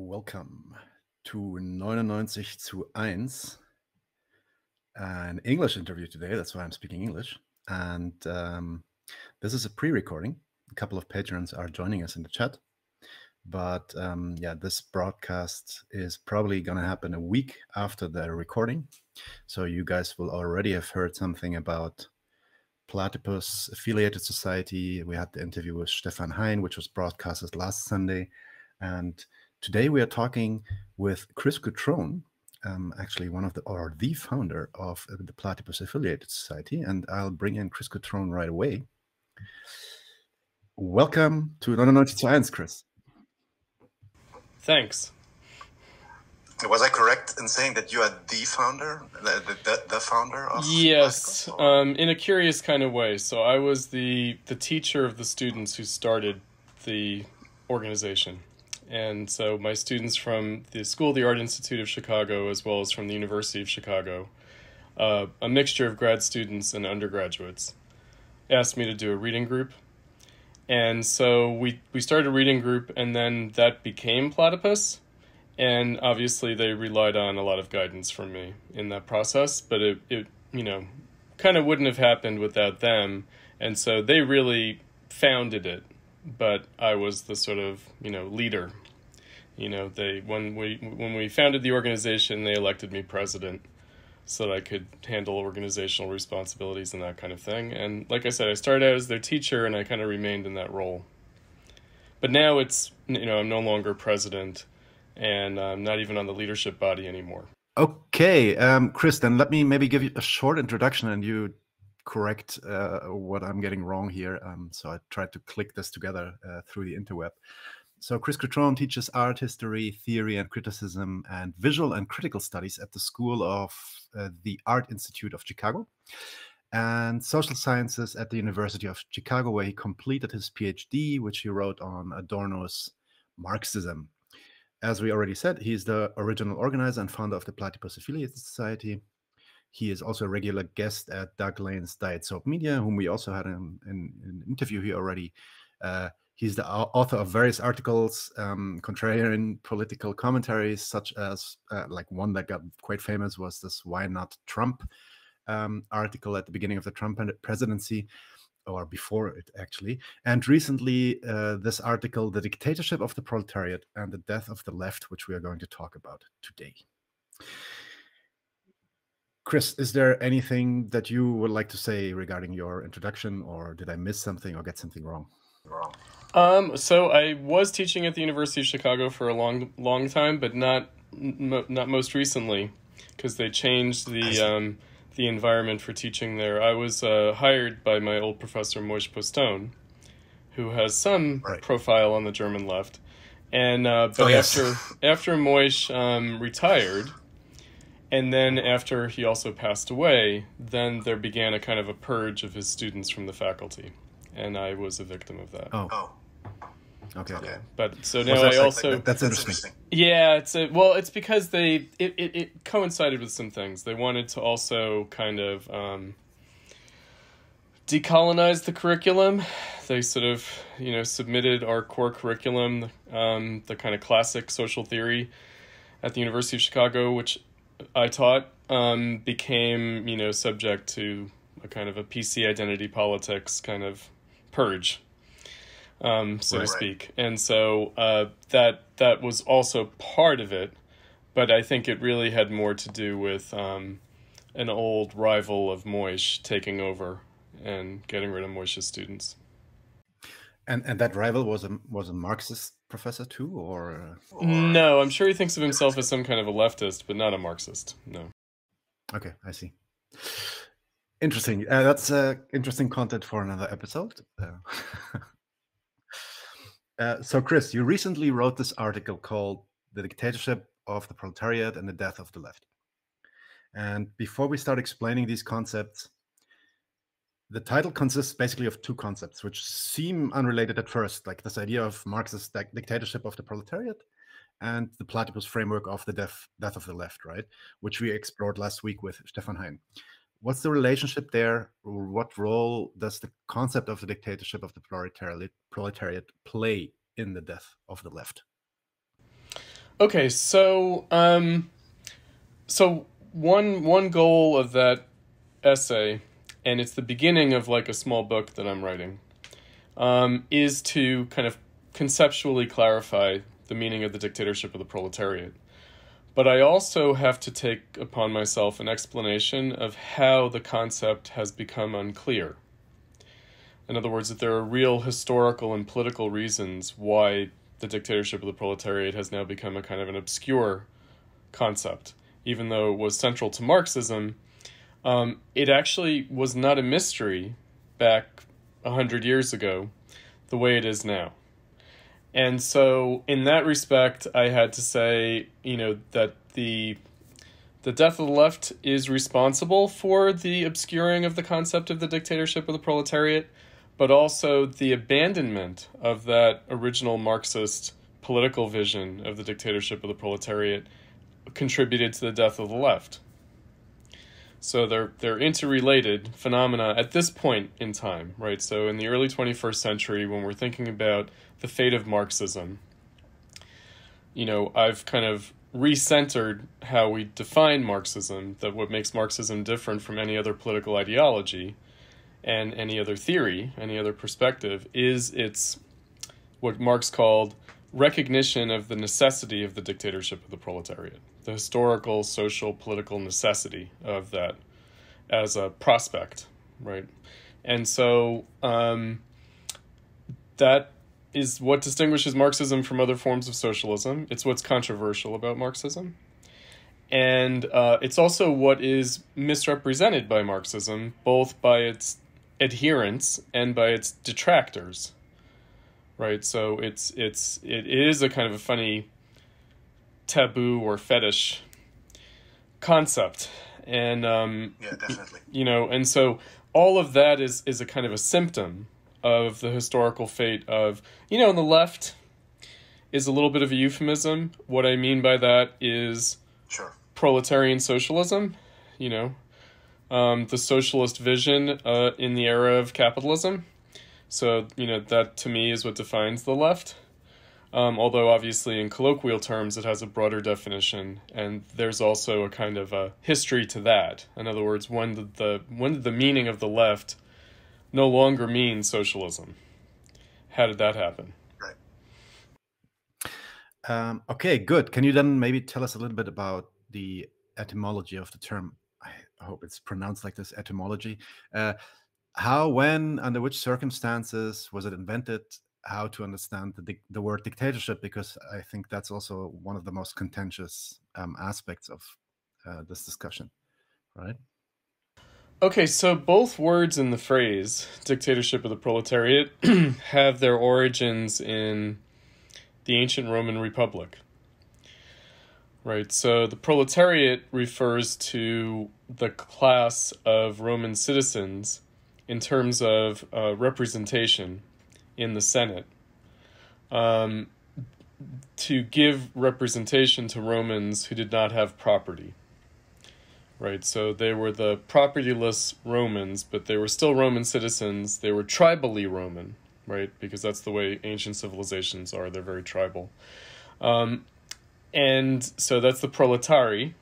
Welcome to 99 zu 1, an English interview today. That's why I'm speaking English. And this is a pre-recording. A couple of patrons are joining us in the chat. But yeah, this broadcast is probably going to happen a week after the recording. So you guys will already have heard something about Platypus Affiliated Society. We had the interview with Stefan Hein, which was broadcasted last Sunday. And today we are talking with Chris Cutrone, actually one of the founder of the Platypus Affiliated Society. And I'll bring in Chris Cutrone right away. Welcome to 99 zu 1, Chris. Thanks. Was I correct in saying that you are the founder, the founder of? Yes, in a curious kind of way. So I was the teacher of the students who started the organization. And so my students from the School of the Art Institute of Chicago, as well as from the University of Chicago, a mixture of grad students and undergraduates, asked me to do a reading group. And so we started a reading group, and then that became Platypus. And obviously they relied on a lot of guidance from me in that process, but it kind of wouldn't have happened without them. And so they really founded it, but I was the sort of, leader. When we founded the organization, they elected me president so that I could handle organizational responsibilities and that kind of thing. And like I said, I started out as their teacher, and I kind of remained in that role. But now it's, I'm no longer president, and I'm not even on the leadership body anymore. Okay, Chris, then let me maybe give you a short introduction and you correct what I'm getting wrong here. So I tried to click this together through the interweb. So Chris Cutrone teaches art history, theory and criticism, and visual and critical studies at the School of the Art Institute of Chicago and social sciences at the University of Chicago, where he completed his PhD, which he wrote on Adorno's Marxism. As we already said, he's the original organizer and founder of the Platypus Affiliated Society. He is also a regular guest at Doug Lane's Diet Soap Media, whom we also had in an interview here already. He's the author of various articles, contrarian political commentaries, such as like one that got quite famous was this "Why Not Trump" article at the beginning of the Trump presidency, or before it actually. And recently, this article, "The Dictatorship of the Proletariat and the Death of the Left," which we are going to talk about today. Chris, is there anything that you would like to say regarding your introduction, or did I miss something or get something wrong? So I was teaching at the University of Chicago for a long time, but not most recently, because they changed the environment for teaching there. I was hired by my old professor Moish Postone, who has some profile on the German left, and but after Moish retired, and then after he also passed away, then there began a kind of a purge of his students from the faculty, and I was a victim of that. Oh. Okay. But so now I also... That's interesting. Yeah, it's because it coincided with some things. They wanted to also kind of decolonize the curriculum. They sort of, submitted our core curriculum, the kind of classic social theory at the University of Chicago, which I taught, became, subject to a kind of a PC identity politics kind of purge. So to speak. And so that was also part of it, but I think it really had more to do with an old rival of Moish taking over and getting rid of Moish's students. And that rival was a Marxist professor too, or? No, I'm sure he thinks of himself as some kind of a leftist, but not a Marxist. No. Okay, I see. Interesting. That's interesting content for another episode. So, Chris, you recently wrote this article called "The Dictatorship of the Proletariat and the Death of the Left." And before we start explaining these concepts, the title consists basically of two concepts, which seem unrelated at first, like this idea of Marxist dictatorship of the proletariat and the Platypus framework of the death of the left, right? Which we explored last week with Stefan Hein. What's the relationship there? Or what role does the concept of the dictatorship of the proletariat play in the death of the left? Okay, so one goal of that essay, and it's the beginning of like a small book that I'm writing, is to kind of conceptually clarify the meaning of the dictatorship of the proletariat. But I also have to take upon myself an explanation of how the concept has become unclear. In other words, that there are real historical and political reasons why the dictatorship of the proletariat has now become a kind of an obscure concept. Even though it was central to Marxism, it actually was not a mystery back 100 years ago the way it is now. And so in that respect, I had to say, that the death of the left is responsible for the obscuring of the concept of the dictatorship of the proletariat, but also the abandonment of that original Marxist political vision of the dictatorship of the proletariat contributed to the death of the left. So they're interrelated phenomena at this point in time, right? So in the early 21st century, when we're thinking about the fate of Marxism, I've kind of recentered how we define Marxism, that what makes Marxism different from any other political ideology and any other theory, any other perspective, is its what Marx called recognition of the necessity of the dictatorship of the proletariat, the historical, social, political necessity of that as a prospect, right? And so that is what distinguishes Marxism from other forms of socialism. It's what's controversial about Marxism. And it's also what is misrepresented by Marxism, both by its adherents and by its detractors, right? So it is a kind of a funny taboo or fetish concept. And, yeah, definitely. And so all of that is a kind of a symptom of the historical fate of, and the left is a little bit of a euphemism. What I mean by that is Sure. proletarian socialism, the socialist vision in the era of capitalism. So, that to me is what defines the left. Although obviously in colloquial terms it has a broader definition, and there's also a kind of a history to that. In other words, when did the meaning of the left no longer mean socialism? How did that happen? Right. Okay, good. Can you then maybe tell us a little bit about the etymology of the term? I hope it's pronounced like this, etymology. How, when, under which circumstances was it invented? How to understand the word dictatorship, because I think that's also one of the most contentious aspects of this discussion, right? Okay, so both words in the phrase, dictatorship of the proletariat, have their origins in the ancient Roman Republic. Right, so the proletariat refers to the class of Roman citizens in terms of representation in the Senate, to give representation to Romans who did not have property. Right, so they were the propertyless Romans, but they were still Roman citizens. They were tribally Roman, right, because that's the way ancient civilizations are. They're very tribal. And so that's the proletari.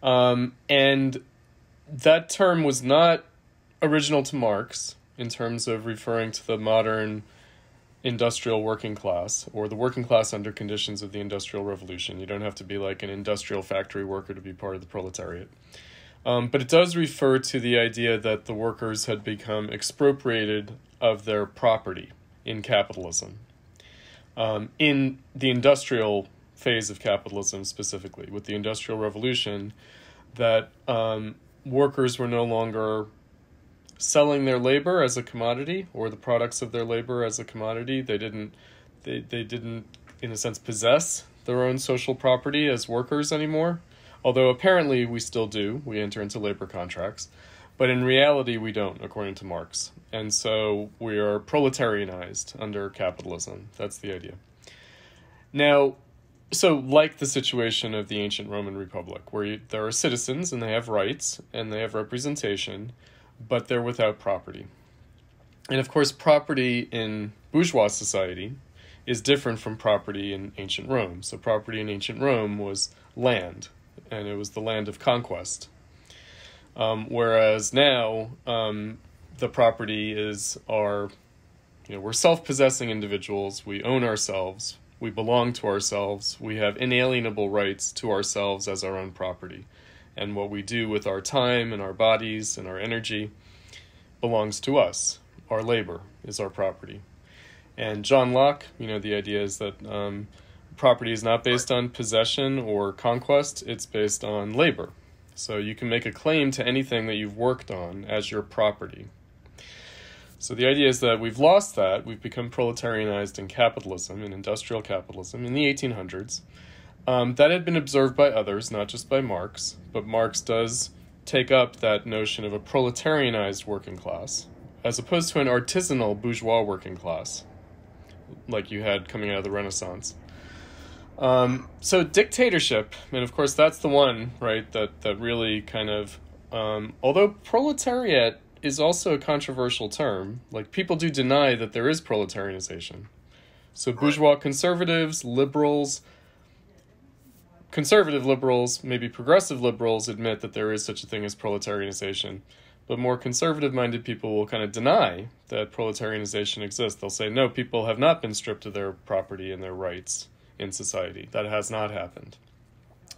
And that term was not original to Marx in terms of referring to the modern industrial working class, or the working class under conditions of the Industrial Revolution. You don't have to be like an industrial factory worker to be part of the proletariat. But it does refer to the idea that the workers had become expropriated of their property in capitalism. In the industrial phase of capitalism specifically, with the Industrial Revolution, that workers were no longer selling their labor as a commodity, or the products of their labor as a commodity. They didn't, in a sense, possess their own social property as workers anymore. Although apparently we still do. We enter into labor contracts. But in reality, we don't, according to Marx. And so we are proletarianized under capitalism. That's the idea. Now, so like the situation of the ancient Roman Republic, where there are citizens and they have rights and they have representation, but they're without property. And of course, property in bourgeois society, is different from property in ancient Rome. So property in ancient Rome was land, and it was the land of conquest. Whereas now, the property is we're self-possessing individuals, we own ourselves, we belong to ourselves, we have inalienable rights to ourselves as our own property. And what we do with our time and our bodies and our energy belongs to us. Our labor is our property. And John Locke, the idea is that property is not based on possession or conquest, it's based on labor. So you can make a claim to anything that you've worked on as your property. So the idea is that we've lost that. We've become proletarianized in capitalism, in industrial capitalism, in the 1800s. That had been observed by others, not just by Marx, but Marx does take up that notion of a proletarianized working class, as opposed to an artisanal bourgeois working class, like you had coming out of the Renaissance. So dictatorship, and of course that's the one, right, that really kind of, although proletariat is also a controversial term, like people do deny that there is proletarianization. So bourgeois conservatives, conservative liberals, maybe progressive liberals admit that there is such a thing as proletarianization, but more conservative-minded people will kind of deny that proletarianization exists. They'll say, no, people have not been stripped of their property and their rights in society. That has not happened.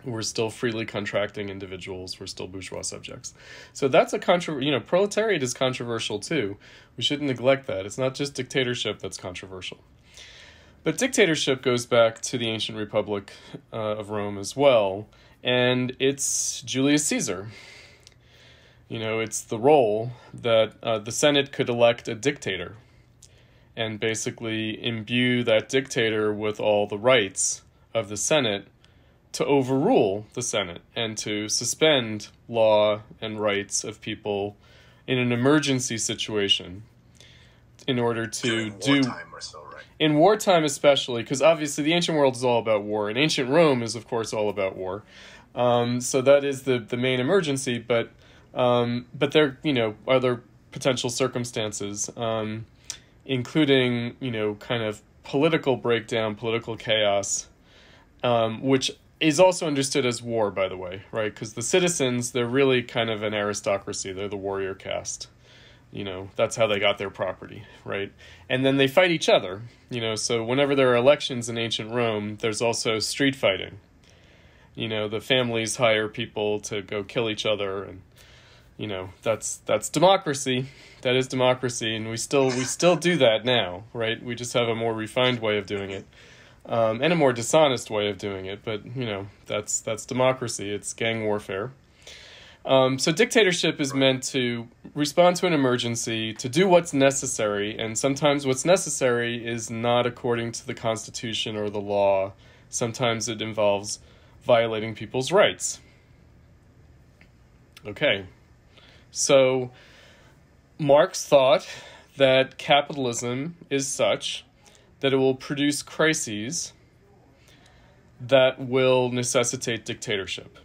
We're still freely contracting individuals. We're still bourgeois subjects. So that's proletariat is controversial too. We shouldn't neglect that. It's not just dictatorship that's controversial. But dictatorship goes back to the ancient Republic of Rome as well, and it's Julius Caesar. It's the role that the Senate could elect a dictator and basically imbue that dictator with all the rights of the Senate to overrule the Senate and to suspend law and rights of people in an emergency situation in order to do... wartime or so, right? In wartime especially, because obviously the ancient world is all about war, and ancient Rome is, of course, all about war. So that is the main emergency, but there, other potential circumstances, including, kind of political breakdown, political chaos, which is also understood as war, by the way, right? Because the citizens, they're really kind of an aristocracy. They're the warrior caste. That's how they got their property, right? And then they fight each other, so whenever there are elections in ancient Rome, there's also street fighting. The families hire people to go kill each other, and, that's democracy. That is democracy, and we still do that now, right? We just have a more refined way of doing it. And a more dishonest way of doing it, but, that's democracy. It's gang warfare. So dictatorship is meant to respond to an emergency, to do what's necessary, and sometimes what's necessary is not according to the Constitution or the law. Sometimes it involves violating people's rights. Okay, so Marx thought that capitalism is such that it will produce crises that will necessitate dictatorship.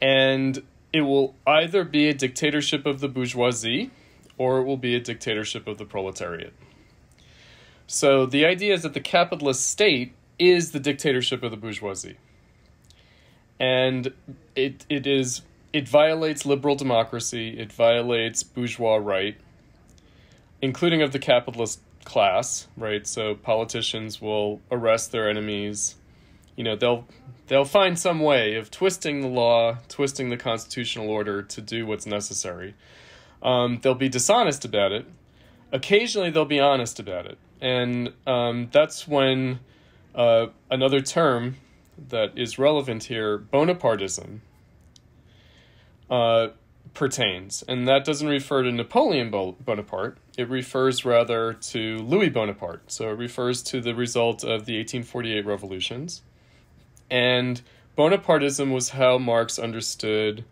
And it will either be a dictatorship of the bourgeoisie, or it will be a dictatorship of the proletariat. So the idea is that the capitalist state is the dictatorship of the bourgeoisie. And it violates liberal democracy, it violates bourgeois right, including of the capitalist class, right? So politicians will arrest their enemies. They'll find some way of twisting the law, twisting the constitutional order to do what's necessary. They'll be dishonest about it. Occasionally they'll be honest about it. And that's when another term that is relevant here, Bonapartism, pertains. And that doesn't refer to Napoleon Bonaparte. It refers rather to Louis Bonaparte. So it refers to the result of the 1848 revolutions. And Bonapartism was how Marx understood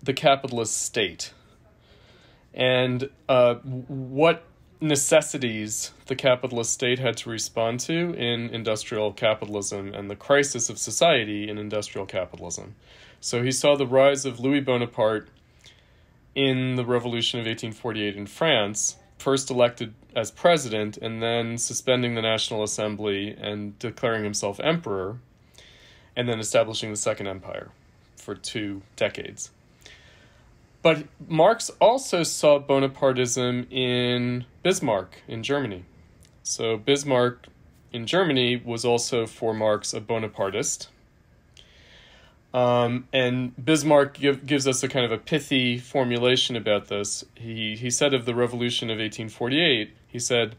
the capitalist state. And what necessities the capitalist state had to respond to in industrial capitalism and the crisis of society in industrial capitalism. So he saw the rise of Louis Bonaparte in the Revolution of 1848 in France first elected as president and then suspending the National Assembly and declaring himself emperor, and then establishing the Second Empire for 2 decades. But Marx also saw Bonapartism in Bismarck in Germany. So Bismarck in Germany was also, for Marx, a Bonapartist. And Bismarck gives us a kind of a pithy formulation about this. He said of the Revolution of 1848, he said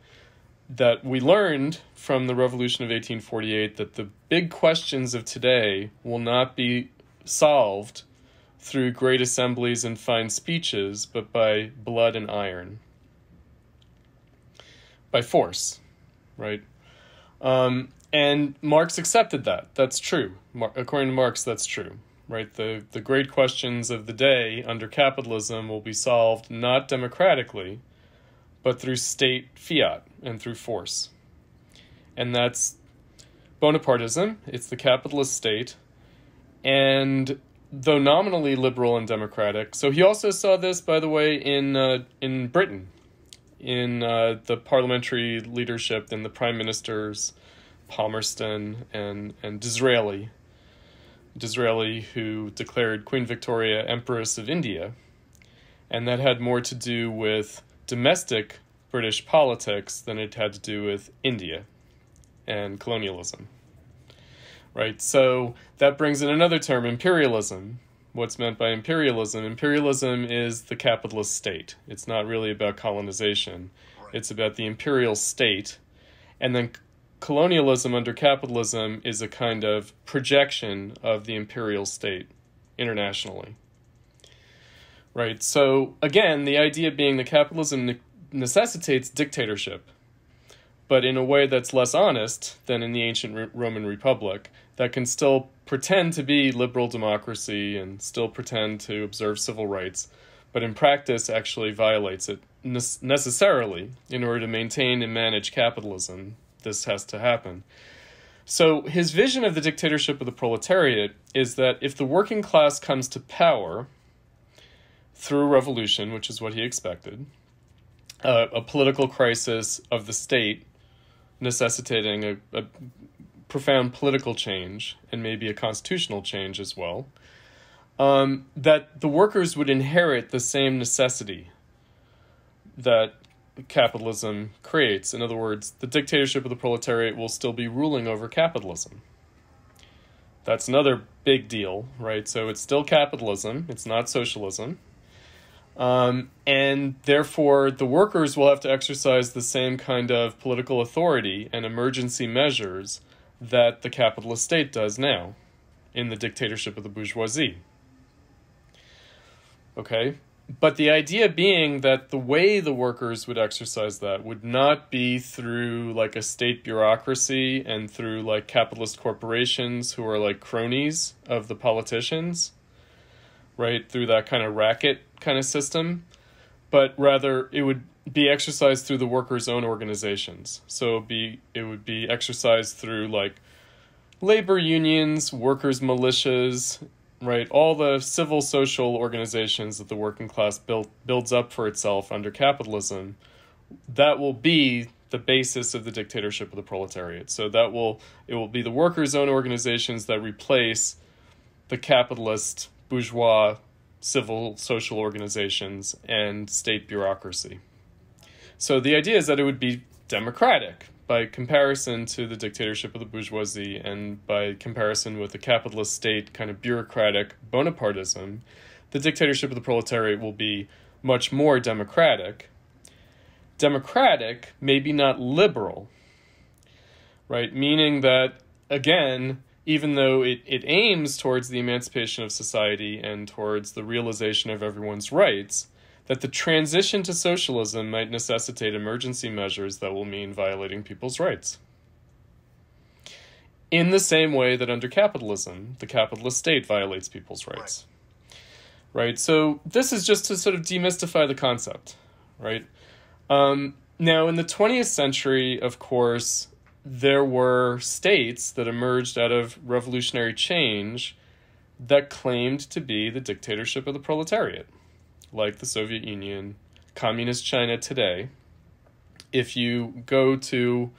that we learned from the Revolution of 1848 that the big questions of today will not be solved through great assemblies and fine speeches, but by blood and iron. By force, right? And Marx accepted that. That's true. According to Marx, that's true, right? The great questions of the day under capitalism will be solved not democratically, but through state fiat and through force. And that's Bonapartism. It's the capitalist state. And though nominally liberal and democratic, so he also saw this, by the way, in Britain, in the parliamentary leadership and the prime ministers, Palmerston and Disraeli, who declared Queen Victoria Empress of India, and that had more to do with domestic British politics than it had to do with India and colonialism. Right, so that brings in another term, imperialism. What's meant by imperialism? Imperialism is the capitalist state. It's not really about colonization. It's about the imperial state. And then colonialism under capitalism is a kind of projection of the imperial state internationally. Right, so again, the idea being that capitalism necessitates dictatorship, but in a way that's less honest than in the ancient Roman Republic, that can still pretend to be liberal democracy and still pretend to observe civil rights, but in practice actually violates it necessarily in order to maintain and manage capitalism. This has to happen. So his vision of the dictatorship of the proletariat is that if the working class comes to power through a revolution, which is what he expected, a political crisis of the state necessitating a profound political change and maybe a constitutional change as well, that the workers would inherit the same necessity that capitalism creates. In other words, the dictatorship of the proletariat will still be ruling over capitalism. That's another big deal, right? So it's still capitalism, it's not socialism. And therefore, the workers will have to exercise the same kind of political authority and emergency measures that the capitalist state does now in the dictatorship of the bourgeoisie. Okay? But the idea being that the way the workers would exercise that would not be through like a state bureaucracy and through like capitalist corporations who are like cronies of the politicians, right? Through that kind of racket kind of system, but rather it would be exercised through the workers' own organizations. So it would be exercised through like labor unions, workers' militias, right? All the civil social organizations that the working class builds up for itself under capitalism. That will be the basis of the dictatorship of the proletariat. So it will be the workers' own organizations that replace the capitalist bourgeois civil social organizations and state bureaucracy. So the idea is that it would be democratic by comparison to the dictatorship of the bourgeoisie and by comparison with the capitalist state kind of bureaucratic Bonapartism. The dictatorship of the proletariat will be much more democratic. Democratic, maybe not liberal, right? Meaning that, again, even though it aims towards the emancipation of society and towards the realization of everyone's rights, that the transition to socialism might necessitate emergency measures that will mean violating people's rights. In the same way that under capitalism, the capitalist state violates people's rights. Right? So this is just to sort of demystify the concept, right? Now, in the 20th century, of course, there were states that emerged out of revolutionary change that claimed to be the dictatorship of the proletariat, like the Soviet Union, Communist China today, if you go to,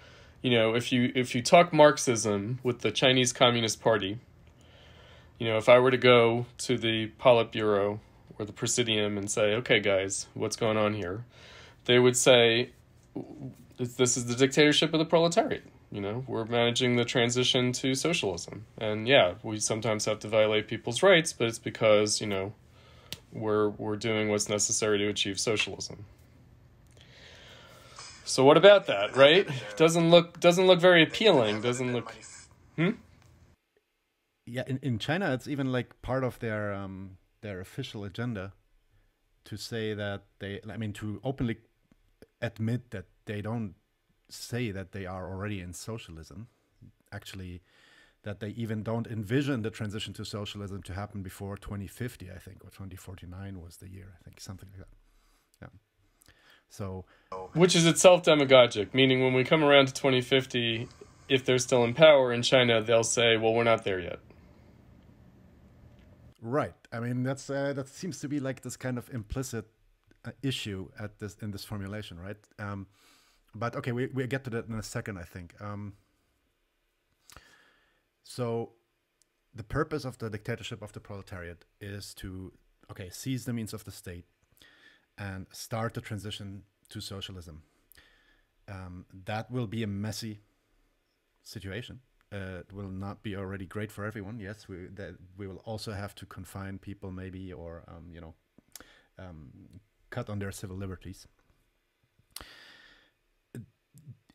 if you talk Marxism with the Chinese Communist Party, if I were to go to the Politburo or the Presidium and say, okay, guys, what's going on here? They would say, this is the dictatorship of the proletariat. We're managing the transition to socialism. And yeah, we sometimes have to violate people's rights, but it's because, we're doing what's necessary to achieve socialism. So what about that, right? Doesn't look very appealing. Doesn't look. Yeah, in China, it's even like part of their official agenda to say that to openly admit that they don't say that they are already in socialism. Actually, that they even don't envision the transition to socialism to happen before 2050, I think, or 2049 was the year, I think, something like that. Yeah. So, which is itself demagogic, meaning when we come around to 2050, if they're still in power in China, they'll say, well, we're not there yet. Right. I mean, that seems to be like this kind of implicit issue in this formulation, right? But okay, we get to that in a second, I think. So the purpose of the dictatorship of the proletariat is to, seize the means of the state and start the transition to socialism. That will be a messy situation. It will not be already great for everyone. Yes, we will also have to confine people maybe, or cut on their civil liberties.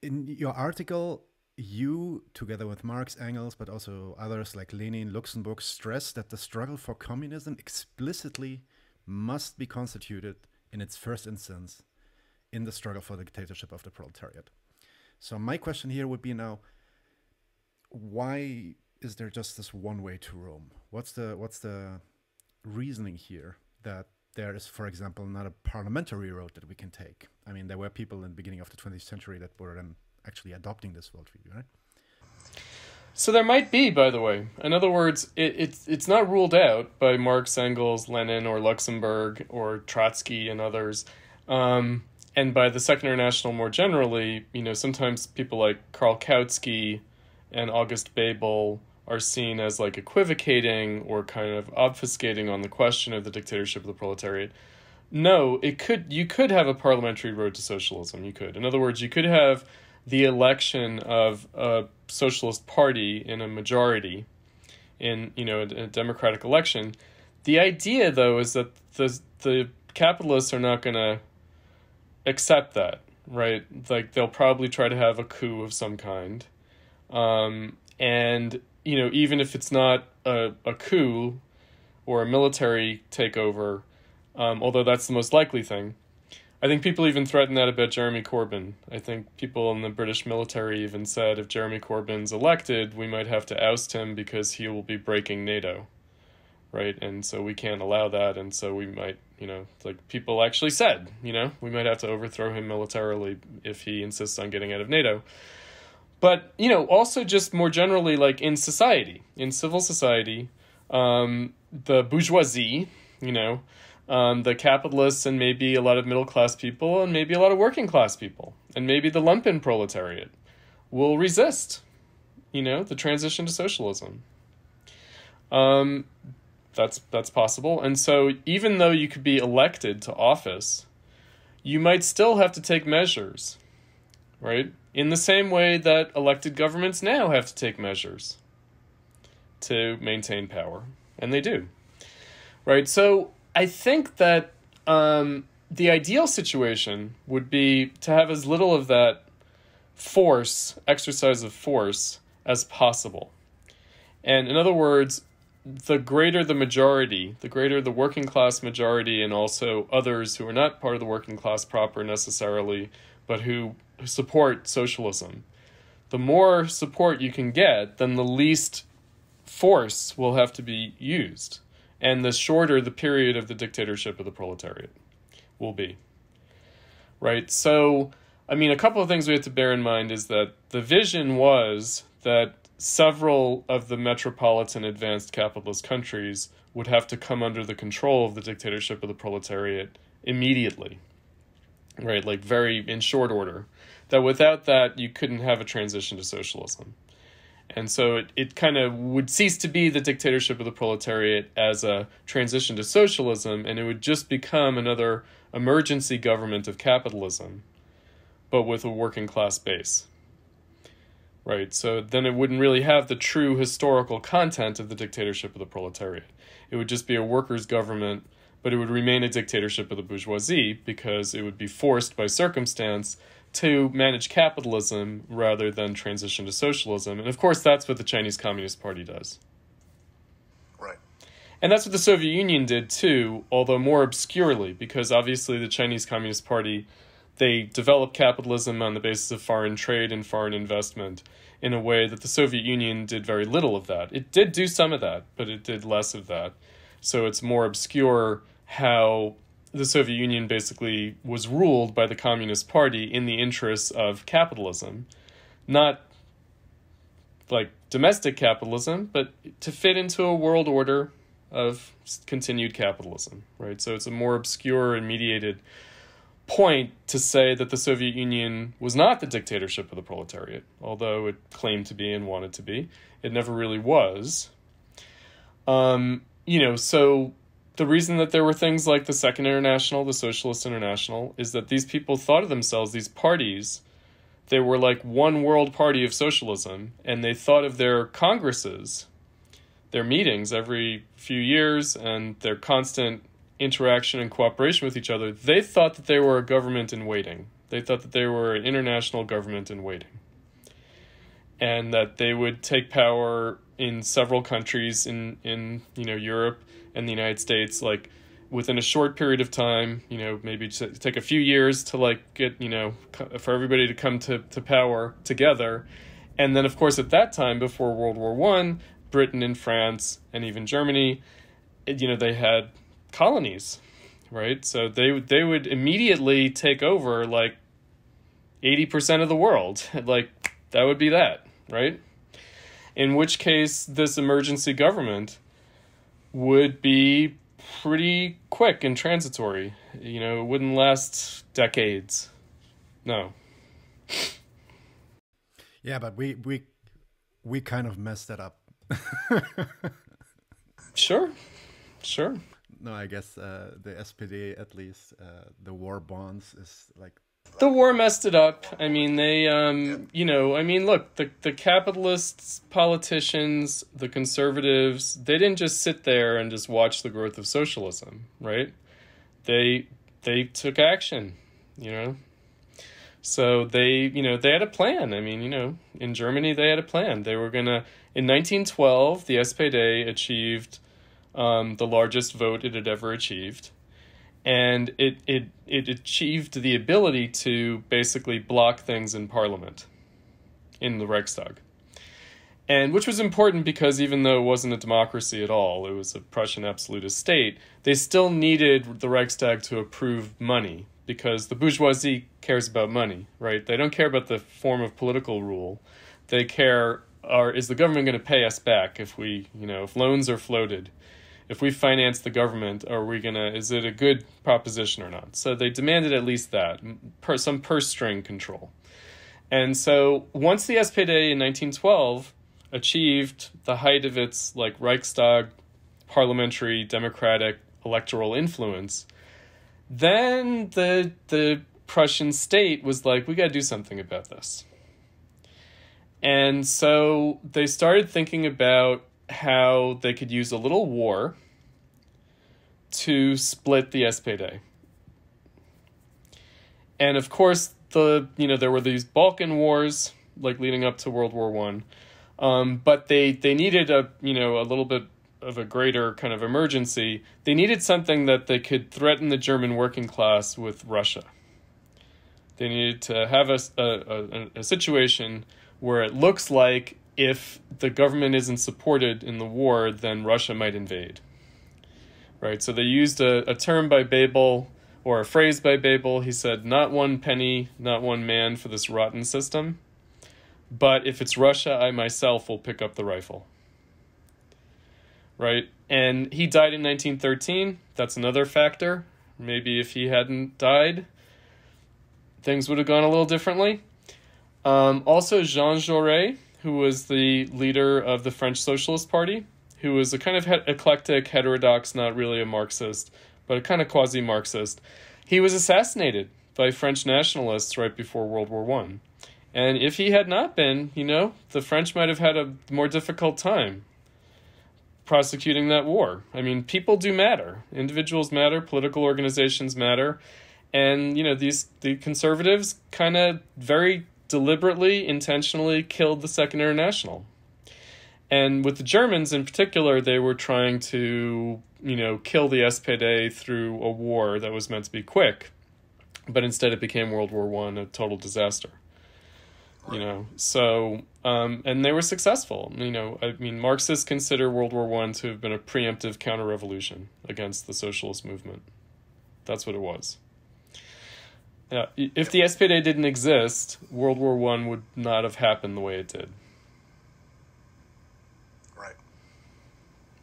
In your article, you, together with Marx, Engels, but also others like Lenin, Luxemburg, stress that the struggle for communism explicitly must be constituted in its first instance in the struggle for the dictatorship of the proletariat. So my question here would be now, why is there just this one way to Rome? What's the reasoning here that there is, for example, not a parliamentary road that we can take? I mean, there were people in the beginning of the 20th century that were then actually adopting this worldview, right? So there might be, by the way. In other words, it's not ruled out by Marx, Engels, Lenin, or Luxemburg, or Trotsky and others. And by the Second International more generally, sometimes people like Karl Kautsky and August Bebel are seen as like equivocating or kind of obfuscating on the question of the dictatorship of the proletariat. No, you could have a parliamentary road to socialism. You could. In other words, you could have the election of a socialist party in a majority in, a democratic election. The idea, though, is that the capitalists are not going to accept that, right? Like, they'll probably try to have a coup of some kind. And, even if it's not a coup or a military takeover, although that's the most likely thing, I think people even threaten that about Jeremy Corbyn. I think people in the British military even said if Jeremy Corbyn's elected, we might have to oust him because he will be breaking NATO, right? And so we can't allow that, and so we might, like people actually said, we might have to overthrow him militarily if he insists on getting out of NATO. But, also just more generally, like in society, in civil society, the bourgeoisie, the capitalists and maybe a lot of middle-class people and maybe a lot of working-class people and maybe the lumpen proletariat will resist, the transition to socialism. That's possible. And so even though you could be elected to office, you might still have to take measures, right? In the same way that elected governments now have to take measures to maintain power. And they do, right? So I think that the ideal situation would be to have as little of that exercise of force, as possible. And in other words, the greater the majority, the greater the working class majority, and also others who are not part of the working class proper necessarily, but who support socialism, the more support you can get, then the least force will have to be used. And the shorter the period of the dictatorship of the proletariat will be. Right? So, a couple of things we have to bear in mind is that the vision was that several of the metropolitan advanced capitalist countries would have to come under the control of the dictatorship of the proletariat immediately. Right? Like very in short order. that without that, you couldn't have a transition to socialism. And so it kind of would cease to be the dictatorship of the proletariat as a transition to socialism, and it would just become another emergency government of capitalism, but with a working class base. Right, so then it wouldn't really have the true historical content of the dictatorship of the proletariat. It would just be a workers' government, but it would remain a dictatorship of the bourgeoisie because it would be forced by circumstance to manage capitalism rather than transition to socialism. And of course, that's what the Chinese Communist Party does. Right. And that's what the Soviet Union did too, although more obscurely, because obviously the Chinese Communist Party, they developed capitalism on the basis of foreign trade and foreign investment in a way that the Soviet Union did very little of that. It did do some of that, but it did less of that. So it's more obscure how the Soviet Union basically was ruled by the Communist Party in the interests of capitalism, not like domestic capitalism, but to fit into a world order of continued capitalism, right? So it's a more obscure and mediated point to say that the Soviet Union was not the dictatorship of the proletariat, although it claimed to be and wanted to be. It never really was. So the reason that there were things like the Second International, the Socialist International, is that these people thought of themselves, these parties, they were like one world party of socialism, and they thought of their congresses, their meetings every few years, and their constant interaction and cooperation with each other. They thought that they were a government in waiting. They thought that they were an international government in waiting, and that they would take power in several countries in Europe and the United States, like within a short period of time, maybe just take a few years to like get, for everybody to come to power together. And then, of course, at that time, before World War I, Britain and France and even Germany, they had colonies, right? So they would immediately take over like 80% of the world. Like that would be that, right? In which case, this emergency government would be pretty quick and transitory. It wouldn't last decades. No. Yeah, but we kind of messed that up. Sure. No, I guess the SPD, at least, the war bonds is like... The war messed it up. I mean, they, look, the capitalists, politicians, the conservatives, they didn't just sit there and just watch the growth of socialism, right? They took action, So they had a plan. I mean, in Germany, they had a plan. They were going to, in 1912, the SPD achieved the largest vote it had ever achieved. And it achieved the ability to basically block things in Parliament, in the Reichstag. And which was important because even though it wasn't a democracy at all, it was a Prussian absolutist state, they still needed the Reichstag to approve money because the bourgeoisie cares about money, right? They don't care about the form of political rule. They care, is the government going to pay us back if if loans are floated? If we finance the government, is it a good proposition or not? So they demanded at least that, some purse string control. And so once the SPD in 1912 achieved the height of its like Reichstag, parliamentary, democratic, electoral influence, then the Prussian state was like, we got to do something about this. And so they started thinking about how they could use a little war to split the SPD. And of course, there were these Balkan wars, like leading up to World War I. But they needed a little bit of a greater kind of emergency. They needed something that they could threaten the German working class with Russia. They needed to have a situation where it looks like if the government isn't supported in the war, then Russia might invade, right? So they used a term by Bebel, or a phrase by Bebel. He said, not one penny, not one man for this rotten system, but if it's Russia, I myself will pick up the rifle, right? And he died in 1913. That's another factor. Maybe if he hadn't died, things would have gone a little differently. Also Jean Jaurès, who was the leader of the French Socialist Party, who was a kind of eclectic, heterodox, not really a Marxist, but a kind of quasi-Marxist. He was assassinated by French nationalists right before World War I. And if he had not been, the French might have had a more difficult time prosecuting that war. I mean, people do matter. Individuals matter. Political organizations matter. And, the conservatives kind of very deliberately, intentionally killed the Second International. And with the Germans in particular, they were trying to, kill the SPD through a war that was meant to be quick. But instead it became World War I, a total disaster. So, and they were successful. Marxists consider World War I to have been a preemptive counter-revolution against the socialist movement. That's what it was. Yeah, if the SPD didn't exist, World War I would not have happened the way it did.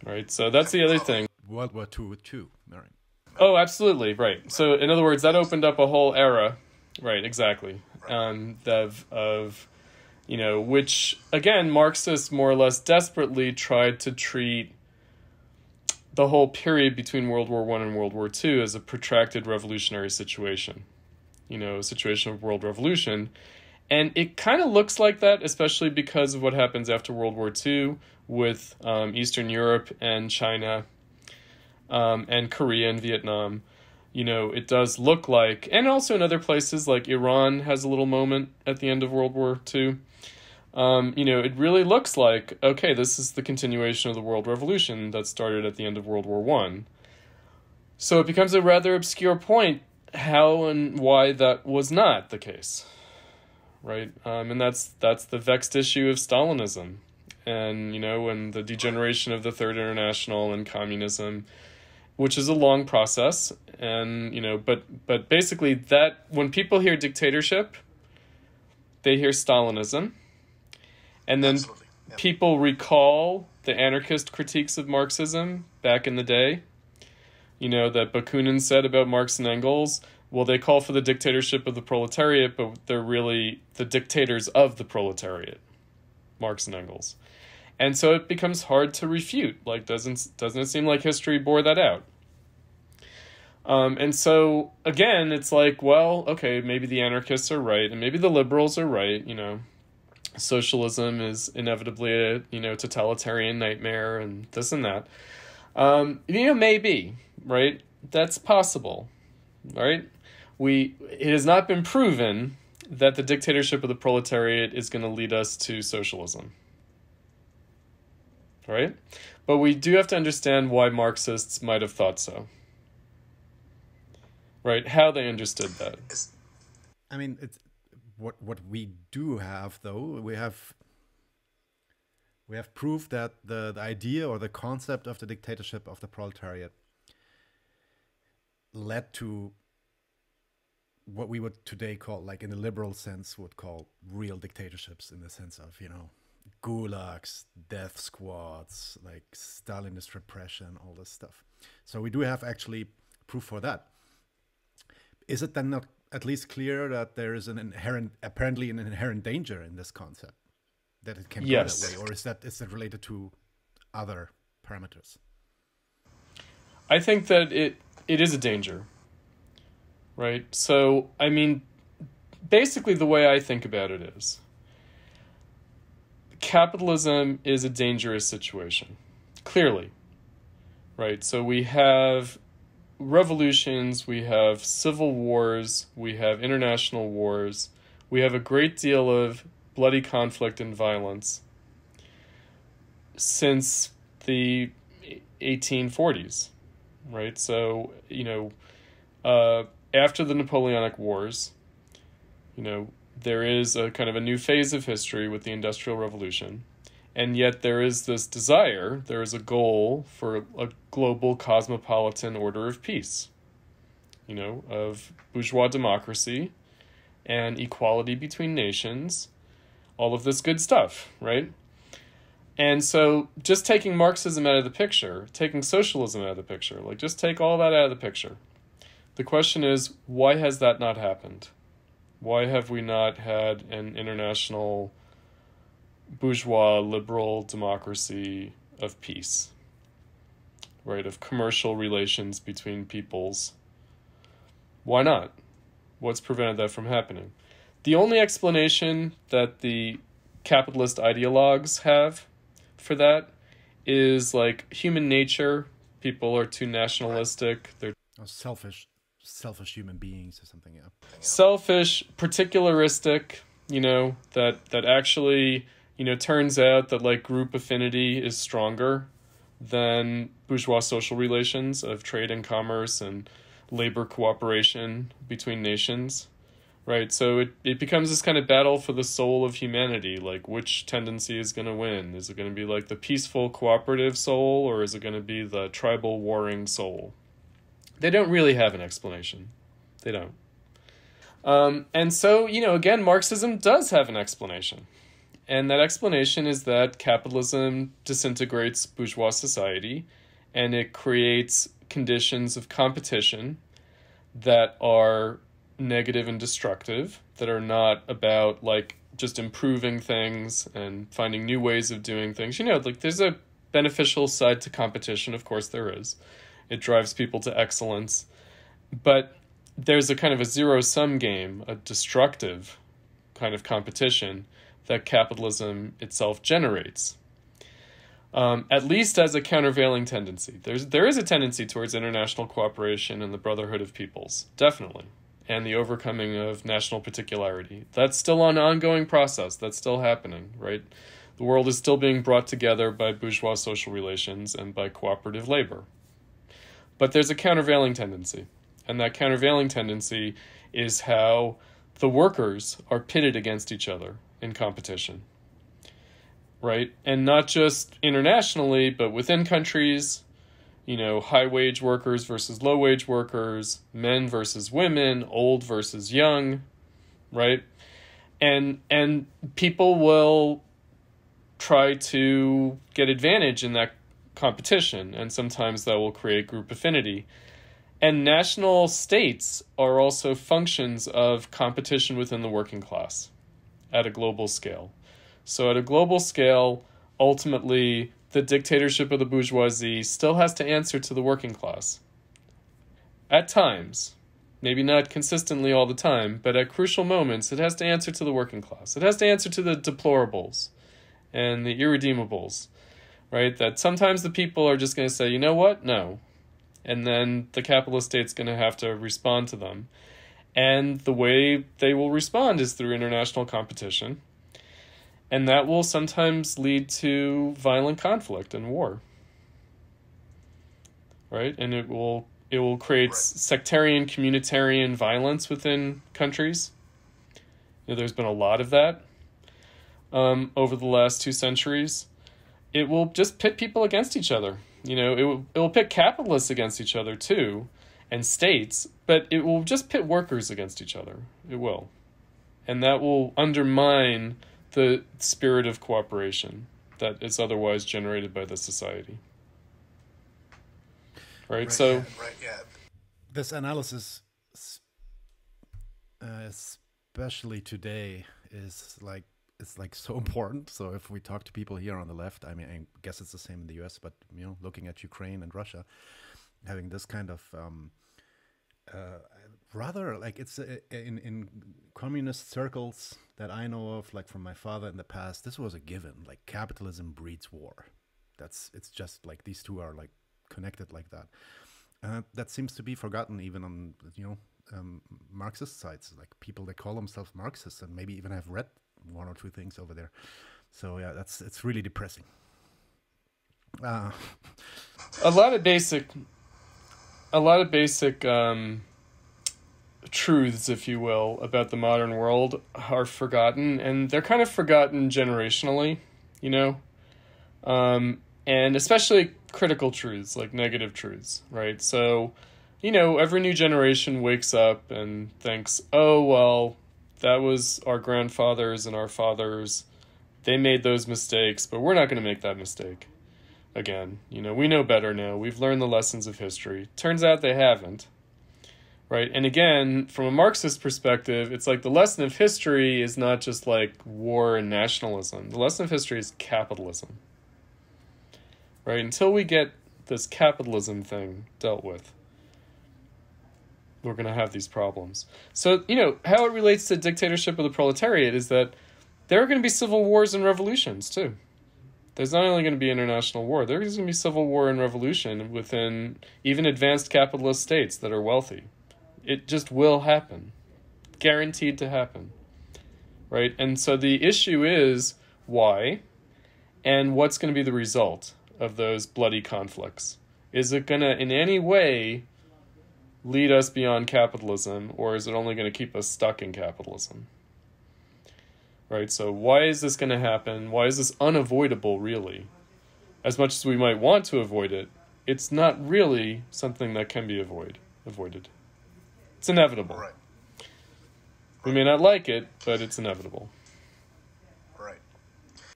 Right, so that's the other thing. World War II too, Mary. Oh, absolutely, right. So, in other words, that opened up a whole era, right, exactly, of which, again, Marxists more or less desperately tried to treat the whole period between World War I and World War II as a protracted revolutionary situation, a situation of world revolution. And it kind of looks like that, especially because of what happens after World War II with Eastern Europe and China and Korea and Vietnam. It does look like, and also in other places like Iran has a little moment at the end of World War II. It really looks like, okay, this is the continuation of the world revolution that started at the end of World War I. So it becomes a rather obscure point how and why that was not the case. Right, and that's the vexed issue of Stalinism, and and the degeneration of the Third International and communism, which is a long process, and but basically that when people hear dictatorship, they hear Stalinism, and then people recall the anarchist critiques of Marxism back in the day, that Bakunin said about Marx and Engels. Well, they call for the dictatorship of the proletariat, but they're really the dictators of the proletariat, Marx and Engels. And so it becomes hard to refute. Like, doesn't it seem like history bore that out? And so, again, it's like, well, okay, maybe the anarchists are right, and maybe the liberals are right, Socialism is inevitably a, totalitarian nightmare, and this and that. Maybe, right? That's possible, right? It has not been proven that the dictatorship of the proletariat is going to lead us to socialism. Right? But we do have to understand why Marxists might have thought so. Right? How they understood that. I mean, it's what we do have, though. We have proof that the idea or the concept of the dictatorship of the proletariat led to what we would today call, like in a liberal sense, would call real dictatorships, in the sense of, gulags, death squads, like Stalinist repression, all this stuff. So we do have actually proof for that. Is it then not at least clear that there is apparently an inherent danger in this concept, that it can go that way, or is that related to other parameters? I think that it is a danger. Right? So, I mean, basically the way I think about it is, capitalism is a dangerous situation, clearly. Right? So we have revolutions, we have civil wars, we have international wars, we have a great deal of bloody conflict and violence since the 1840s. Right? So, after the Napoleonic Wars, there is a kind of a new phase of history with the Industrial Revolution, and yet there is this desire, there is a goal for a global cosmopolitan order of peace, of bourgeois democracy and equality between nations, all of this good stuff, right? And so just taking Marxism out of the picture, taking socialism out of the picture, like just take all that out of the picture. The question is, why has that not happened? Why have we not had an international bourgeois liberal democracy of peace, right, of commercial relations between peoples? Why not? What's prevented that from happening? The only explanation that the capitalist ideologues have for that is like human nature. People are too nationalistic. They're selfish human beings or something. Yeah. Selfish, particularistic. That actually, turns out that like group affinity is stronger than bourgeois social relations of trade and commerce and labor cooperation between nations. Right, so it becomes this kind of battle for the soul of humanity, like which tendency is going to win? Is it going to be like the peaceful cooperative soul, or is it going to be the tribal warring soul? They don't really have an explanation. They don't. And so, again, Marxism does have an explanation. And that explanation is that capitalism disintegrates bourgeois society, and it creates conditions of competition that are negative and destructive, that are not about like just improving things and finding new ways of doing things. Like there's a beneficial side to competition, of course there is. It drives people to excellence. But there's a kind of a zero-sum game, a destructive kind of competition that capitalism itself generates. At least as a countervailing tendency. There is a tendency towards international cooperation and the brotherhood of peoples, definitely. And the overcoming of national particularity. That's still an ongoing process. That's still happening, right? The world is still being brought together by bourgeois social relations and by cooperative labor. But there's a countervailing tendency. And that countervailing tendency is how the workers are pitted against each other in competition, right? And not just internationally, but within countries. High-wage workers versus low-wage workers, men versus women, old versus young, right? And people will try to get advantage in that competition, and sometimes that will create group affinity. And national states are also functions of competition within the working class at a global scale. So at a global scale, ultimately, the dictatorship of the bourgeoisie still has to answer to the working class. At times, maybe not consistently all the time, but at crucial moments, it has to answer to the working class. It has to answer to the deplorables and the irredeemables, right? That sometimes the people are just going to say, you know what? No. And then the capitalist state's going to have to respond to them. And the way they will respond is through international competition. And that will sometimes lead to violent conflict and war, right? And it will create sectarian, communitarian violence within countries. There's been a lot of that over the last 2 centuries. It will just pit people against each other. It will pit capitalists against each other too, and states, but it will just pit workers against each other. It will. And that will undermine the spirit of cooperation that is otherwise generated by the society. Right? So, this analysis, especially today, is like so important. So if we talk to people here on the left, I guess it's the same in the US, but looking at Ukraine and Russia, having this kind of rather like it's in communist circles that I know of, like from my father in the past, this was a given. Like capitalism breeds war. It's just like these two are like connected like that. That seems to be forgotten even on Marxist sites, like people that call themselves Marxists and maybe even have read 1 or 2 things over there. So yeah, it's really depressing. A lot of basic truths, if you will, about the modern world are forgotten, and they're kind of forgotten generationally, and especially critical truths, like negative truths, right? So, every new generation wakes up and thinks, oh, well, that was our grandfathers and our fathers. They made those mistakes, but we're not going to make that mistake again. We know better now. We've learned the lessons of history. Turns out they haven't. right? And again, from a Marxist perspective, it's like the lesson of history is not just like war and nationalism. The lesson of history is capitalism, right? Until we get this capitalism thing dealt with, we're going to have these problems. So, you know, how it relates to dictatorship of the proletariat is that there are going to be civil wars and revolutions, too. There's not only going to be international war, there's going to be civil war and revolution within even advanced capitalist states that are wealthy. It just will happen. Guaranteed to happen. Right? And so the issue is why and what's going to be the result of those bloody conflicts. Is it going to in any way lead us beyond capitalism, or is it only going to keep us stuck in capitalism? Right? So why is this going to happen? Why is this unavoidable, really? As much as we might want to avoid it, it's not really something that can be avoided. It's inevitable. Right. We may not like it, but it's inevitable. Right.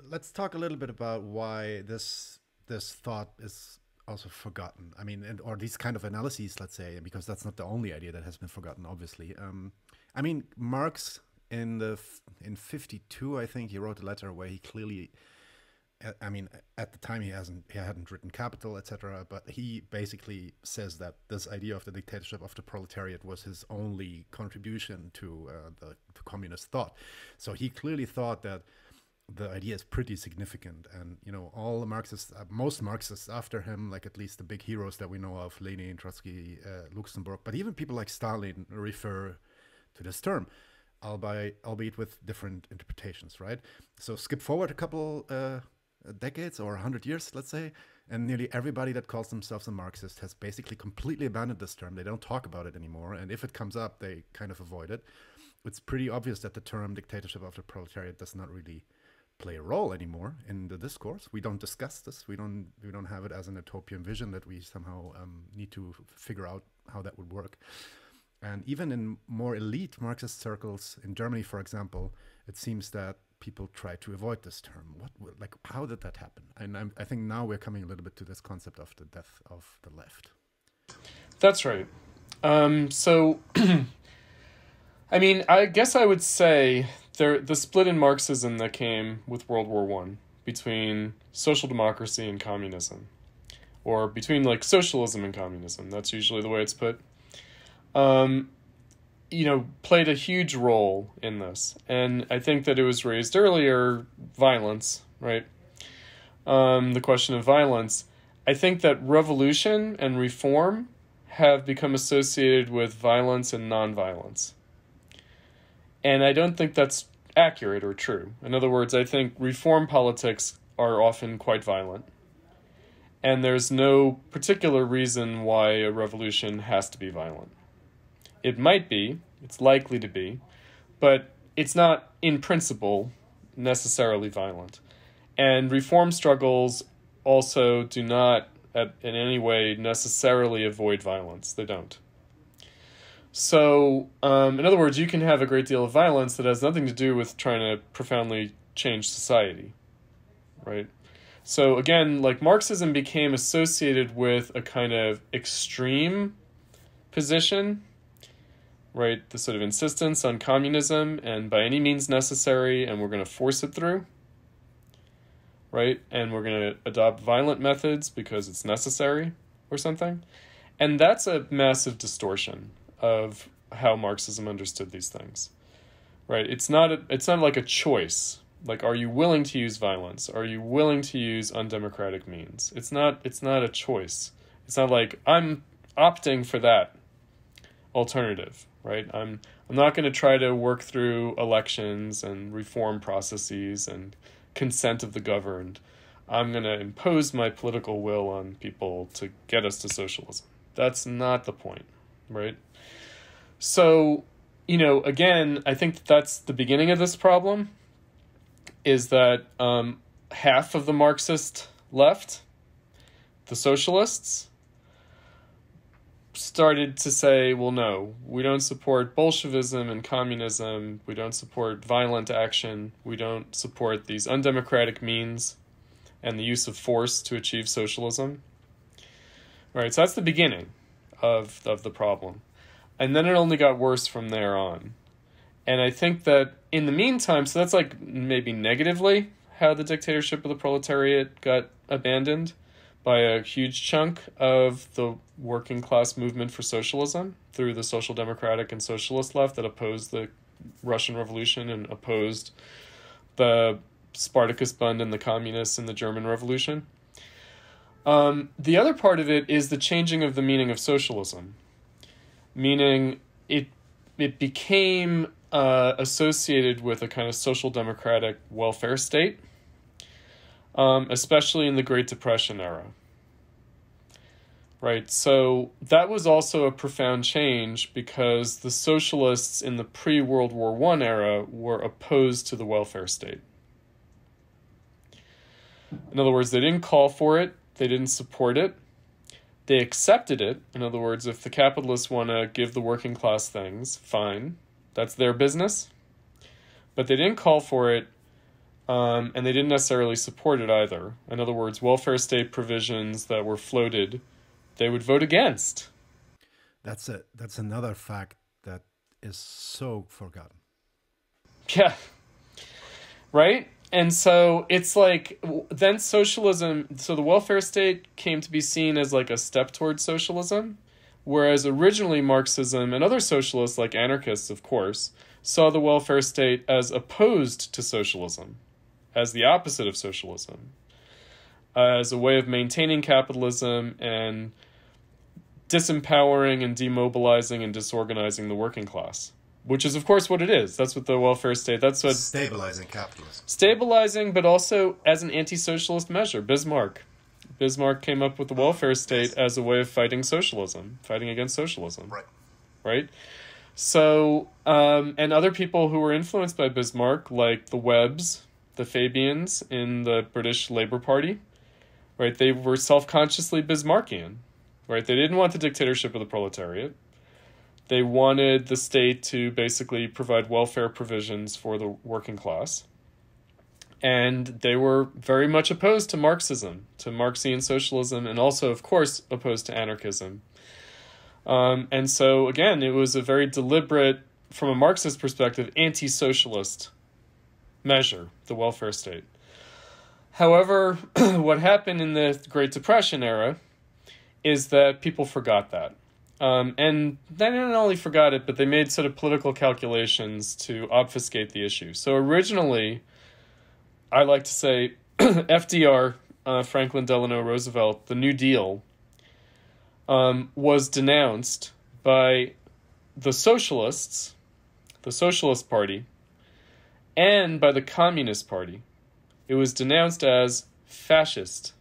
Let's talk a little bit about why this thought is also forgotten. I mean, or these kind of analyses, let's say, because that's not the only idea that has been forgotten, obviously. I mean, Marx in 52, I think he wrote a letter where he clearly, I mean, at the time he hadn't written Capital, etc., but he basically says that this idea of the dictatorship of the proletariat was his only contribution to the communist thought. So he clearly thought that the idea is pretty significant, and you know, all the Marxists, most Marxists after him, like at least the big heroes that we know of, Lenin, Trotsky, Luxemburg, but even people like Stalin refer to this term, albeit with different interpretations, right? So skip forward a couple decades or 100 years, let's say, and nearly everybody that calls themselves a Marxist has basically completely abandoned this term. They don't talk about it anymore, and if it comes up, they kind of avoid it. It's pretty obvious that the term dictatorship of the proletariat does not really play a role anymore in the discourse. We don't discuss this. We don't have it as an utopian vision that we somehow need to figure out how that would work. And even in more elite Marxist circles in Germany, for example, it seems that people try to avoid this term. How did that happen? And I think now we're coming a little bit to this concept of the death of the left. That's right. So, I mean, I guess I would say the split in Marxism that came with World War I between social democracy and communism, or between like socialism and communism, that's usually the way it's put, you know, played a huge role in this. And I think that it was raised earlier, violence, right? The question of violence. I think that revolution and reform have become associated with violence and nonviolence. And I don't think that's accurate or true. In other words, I think reform politics are often quite violent. And there's no particular reason why a revolution has to be violent. It might be, it's likely to be, but it's not, in principle, necessarily violent. And reform struggles also do not, in any way, necessarily avoid violence. They don't. So, in other words, you can have a great deal of violence that has nothing to do with trying to profoundly change society, right? So, again, like Marxism became associated with a kind of extreme position, right? The sort of insistence on communism and by any means necessary, and we're going to force it through, right? And we're going to adopt violent methods because it's necessary or something. And that's a massive distortion of how Marxism understood these things, right? It's not like a choice. Like, are you willing to use violence? Are you willing to use undemocratic means? It's not a choice. It's not like I'm opting for that alternative, right? I'm not going to try to work through elections and reform processes and consent of the governed. I'm going to impose my political will on people to get us to socialism. That's not the point, right? So, you know, again, I think that's the beginning of this problem, is that half of the Marxist left, the socialists, started to say, well, no, we don't support Bolshevism and communism, we don't support violent action, we don't support these undemocratic means and the use of force to achieve socialism. All right, so that's the beginning of the problem. And then it only got worse from there on. And I think that in the meantime, so that's like maybe negatively how the dictatorship of the proletariat got abandoned by a huge chunk of the working class movement for socialism through the social democratic and socialist left that opposed the Russian Revolution and opposed the Spartacus Bund and the communists in the German Revolution. The other part of it is the changing of the meaning of socialism, meaning it became associated with a kind of social democratic welfare state, especially in the Great Depression era. Right, so that was also a profound change because the socialists in the pre-World War I era were opposed to the welfare state. In other words, they didn't call for it, they didn't support it, they accepted it. In other words, if the capitalists want to give the working class things, fine, that's their business. But they didn't call for it, and they didn't necessarily support it either. In other words, welfare state provisions that were floated, they would vote against. That's another fact that is so forgotten. Yeah. Right? And so it's like, then socialism, so the welfare state came to be seen as like a step towards socialism, whereas originally Marxism and other socialists, like anarchists, of course, saw the welfare state as opposed to socialism, as the opposite of socialism, as a way of maintaining capitalism and disempowering and demobilizing and disorganizing the working class, which is, of course, what it is. That's what the welfare state, that's what... Stabilizing capitalism. Stabilizing, but also as an anti-socialist measure. Bismarck came up with the welfare state as a way of fighting socialism, fighting against socialism. Right. Right? So, and other people who were influenced by Bismarck, like the Webbs, the Fabians in the British Labour Party, right? They were self-consciously Bismarckian, right? They didn't want the dictatorship of the proletariat. They wanted the state to basically provide welfare provisions for the working class. And they were very much opposed to Marxism, to Marxian socialism, and also, of course, opposed to anarchism. And so, again, it was a very deliberate, from a Marxist perspective, anti-socialist measure, the welfare state. However, what happened in the Great Depression era is that people forgot that. And they not only forgot it, but they made sort of political calculations to obfuscate the issue. So originally, I like to say FDR, Franklin Delano Roosevelt, the New Deal, was denounced by the socialists, the Socialist Party, and by the Communist Party. It was denounced as fascist.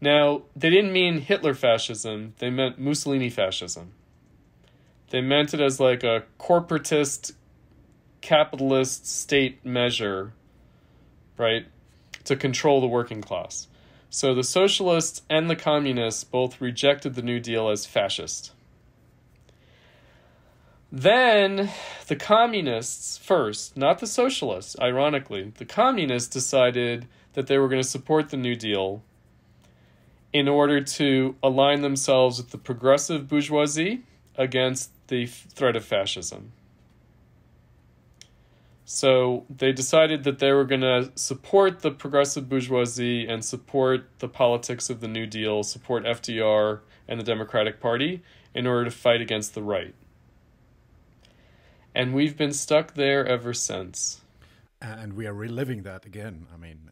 Now, they didn't mean Hitler fascism, they meant Mussolini fascism. They meant it as like a corporatist, capitalist state measure, right, to control the working class. So the socialists and the communists both rejected the New Deal as fascist. Then the communists first, not the socialists, ironically, the communists decided that they were going to support the New Deal in order to align themselves with the progressive bourgeoisie against the threat of fascism. So they decided that they were going to support the progressive bourgeoisie and support the politics of the New Deal, support FDR and the Democratic Party in order to fight against the right. And we've been stuck there ever since. And we are reliving that again. I mean,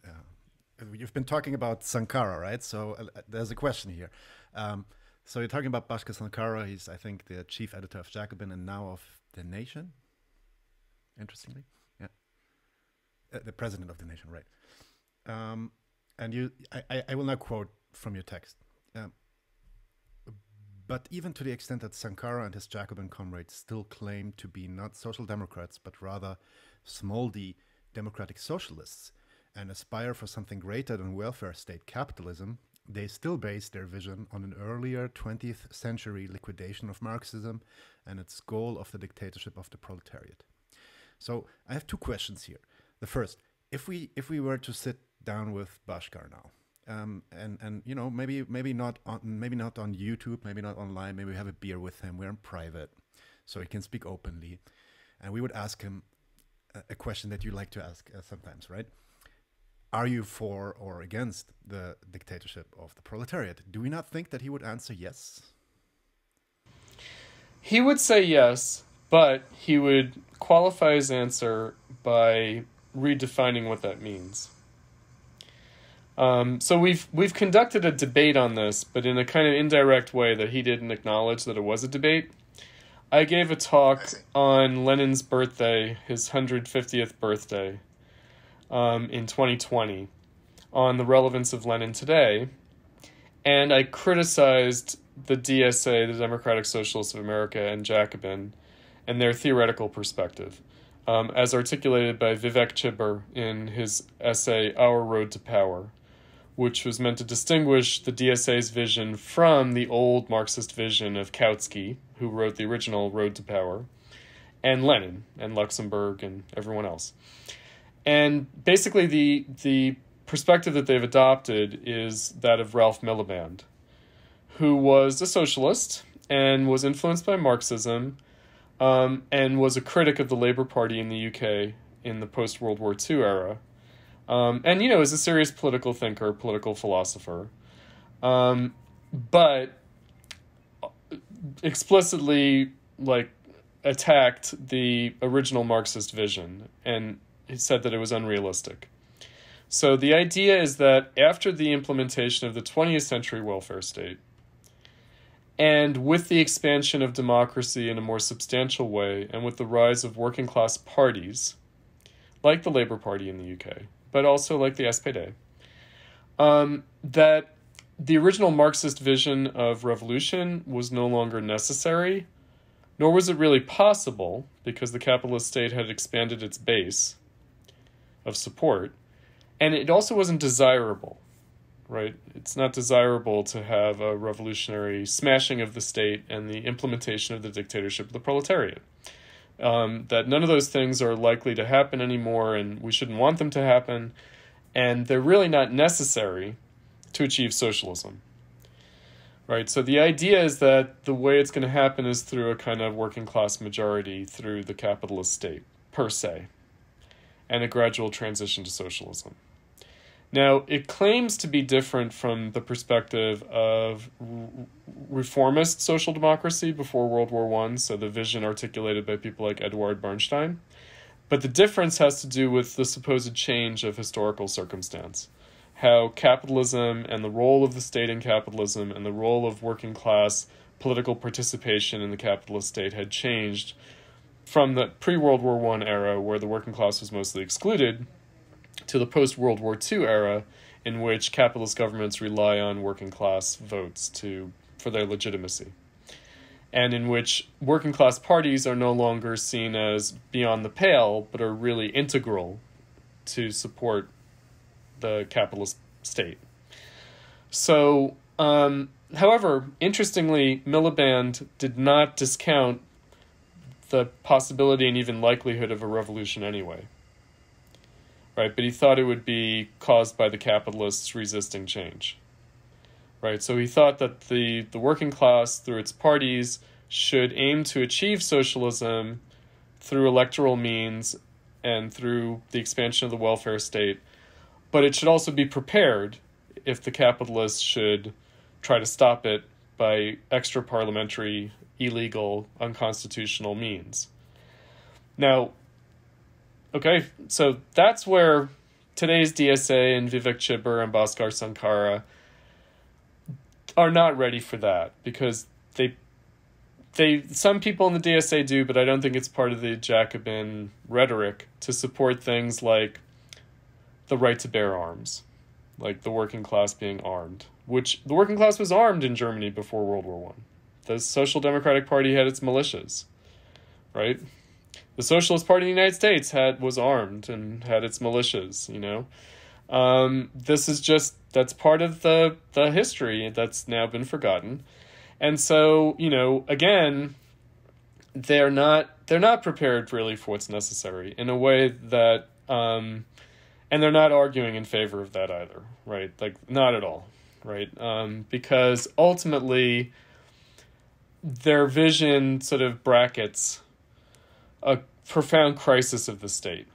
you've been talking about Sankara, right? So there's a question here. So you're talking about Bhaskar Sankara. He's, I think, the chief editor of Jacobin and now of The Nation. Interestingly, yeah, the president of The Nation, right? And I will now quote from your text. But even to the extent that Sankara and his Jacobin comrades still claim to be not social democrats, but rather small d democratic socialists, and aspire for something greater than welfare state capitalism, they still base their vision on an earlier 20th century liquidation of Marxism and its goal of the dictatorship of the proletariat. So I have two questions here. The first, if we were to sit down with Bhaskar now and you know, maybe not on YouTube, maybe not online. Maybe we have a beer with him. We're in private, so he can speak openly, and we would ask him a question that you like to ask sometimes, right? Are you for or against the dictatorship of the proletariat? Do we not think that he would answer yes? He would say yes, but he would qualify his answer by redefining what that means. So we've conducted a debate on this, but in a kind of indirect way that he didn't acknowledge that it was a debate. I gave a talk on Lenin's birthday, his 150th birthday, in 2020, on the relevance of Lenin today, and I criticized the DSA, the Democratic Socialists of America, and Jacobin, and their theoretical perspective, as articulated by Vivek Chibber in his essay Our Road to Power, which was meant to distinguish the DSA's vision from the old Marxist vision of Kautsky, who wrote the original Road to Power, and Lenin, and Luxemburg, and everyone else. And basically the perspective that they've adopted is that of Ralph Miliband, who was a socialist and was influenced by Marxism, and was a critic of the Labour Party in the UK in the post-World War II era. And, you know, is a serious political thinker, political philosopher, but explicitly, like, attacked the original Marxist vision, and he said that it was unrealistic. So the idea is that after the implementation of the 20th century welfare state, and with the expansion of democracy in a more substantial way, and with the rise of working class parties, like the Labour Party in the UK, but also like the SPD, that the original Marxist vision of revolution was no longer necessary, nor was it really possible, because the capitalist state had expanded its base of support, and it also wasn't desirable, right? It's not desirable to have a revolutionary smashing of the state and the implementation of the dictatorship of the proletariat. That none of those things are likely to happen anymore, and we shouldn't want them to happen, and they're really not necessary to achieve socialism. Right, so the idea is that the way it's going to happen is through a kind of working class majority through the capitalist state, per se, and a gradual transition to socialism. Now, it claims to be different from the perspective of reformist social democracy before World War I, so the vision articulated by people like Eduard Bernstein. But the difference has to do with the supposed change of historical circumstance. How capitalism and the role of the state in capitalism and the role of working class political participation in the capitalist state had changed from the pre-World War I era, where the working class was mostly excluded, to the post-World War II era, in which capitalist governments rely on working class votes for their legitimacy, and in which working class parties are no longer seen as beyond the pale, but are really integral to support the capitalist state. So, however, interestingly, Miliband did not discount the possibility and even likelihood of a revolution anyway. Right, but he thought it would be caused by the capitalists resisting change. Right, so he thought that the working class, through its parties, should aim to achieve socialism through electoral means and through the expansion of the welfare state, but it should also be prepared if the capitalists should try to stop it by extra-parliamentary, illegal, unconstitutional means. Now, okay, so that's where today's DSA and Vivek Chibber and Bhaskar Sankara are not ready for that, because some people in the DSA do, but I don't think it's part of the Jacobin rhetoric to support things like the right to bear arms, like the working class being armed, which the working class was armed in Germany before World War I. The Social Democratic Party had its militias, right? The Socialist Party in the United States was armed and had its militias, you know. That's part of the history that's now been forgotten. And so, you know, again, they're not prepared really for what's necessary in a way that And they're not arguing in favor of that either, right? Like, not at all, right? Because ultimately, their vision sort of brackets a profound crisis of the state,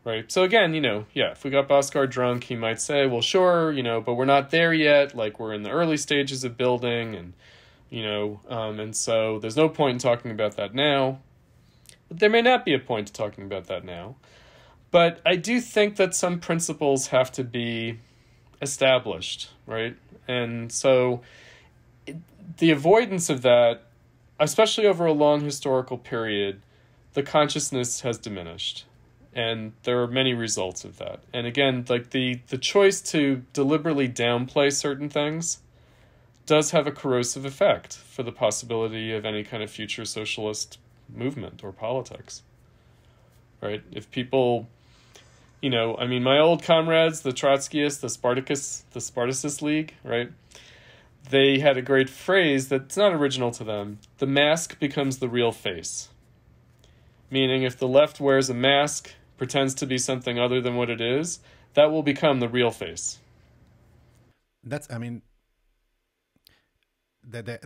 right? So again, if we got Bhaskar drunk, he might say, well, sure, but we're not there yet. Like, we're in the early stages of building, and, and so there's no point in talking about that now. But there may not be a point to talking about that now. But I do think that some principles have to be established, right? And so the avoidance of that, especially over a long historical period, the consciousness has diminished. And there are many results of that. And again, like the choice to deliberately downplay certain things does have a corrosive effect for the possibility of any kind of future socialist movement or politics, right? If people, my old comrades, the Trotskyists, the Spartacist League, right? They had a great phrase that's not original to them. The mask becomes the real face. Meaning, if the left wears a mask, pretends to be something other than what it is, that will become the real face. There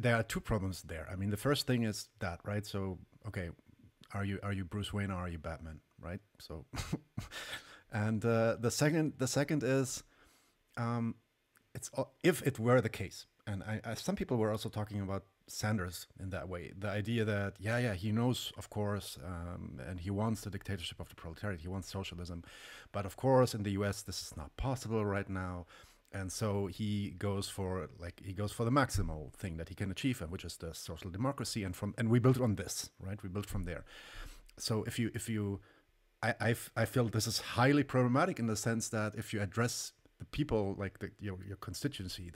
are two problems there. I mean, the first thing is that, right? So, okay, are you Bruce Wayne or are you Batman, right? So, and the second is, it's if it were the case, and some people were also talking about Sanders in that way, the idea that he knows, of course, and he wants the dictatorship of the proletariat, he wants socialism, but of course in the US this is not possible right now, and so he goes for the maximal thing that he can achieve, which is the social democracy, and we built on this, right? We built from there. So I feel this is highly problematic in the sense that if you address the people, like your constituency,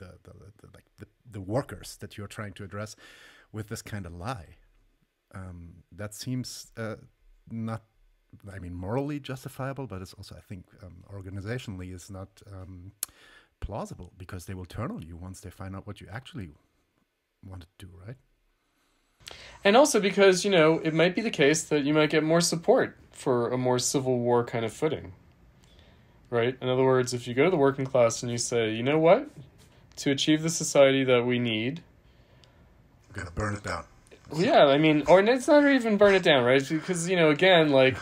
the workers that you're trying to address with this kind of lie, that seems not, morally justifiable, but it's also, I think, organizationally is not plausible, because they will turn on you once they find out what you actually want to do, right? And also because, it might be the case that you might get more support for a more Civil War kind of footing, right? In other words, if you go to the working class and you say, you know what, to achieve the society that we need, we're gonna burn it down. Yeah, or it's not even burn it down, right? Because, again, like,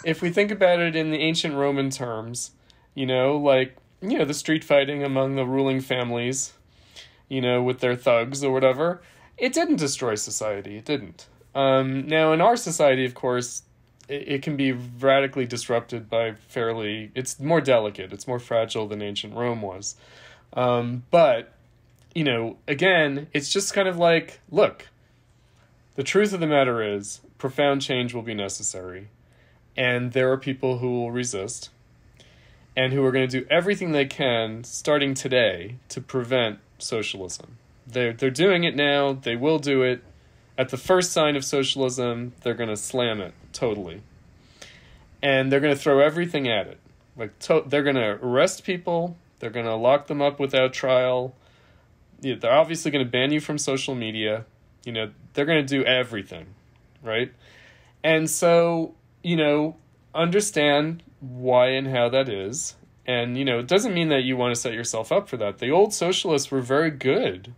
if we think about it in the ancient Roman terms, the street fighting among the ruling families, with their thugs or whatever, it didn't destroy society. It didn't. Now, in our society, of course, it can be radically disrupted by it's more delicate, it's more fragile than ancient Rome was. But, again, it's just kind of like, look, the truth of the matter is profound change will be necessary. And there are people who will resist and who are going to do everything they can starting today to prevent socialism. They're doing it now. They will do it. At the first sign of socialism, they're going to slam it totally. And they're going to throw everything at it. They're going to arrest people. They're going to lock them up without trial. They're obviously going to ban you from social media. They're going to do everything, right? And so, understand why and how that is. And, it doesn't mean that you want to set yourself up for that. The old socialists were very good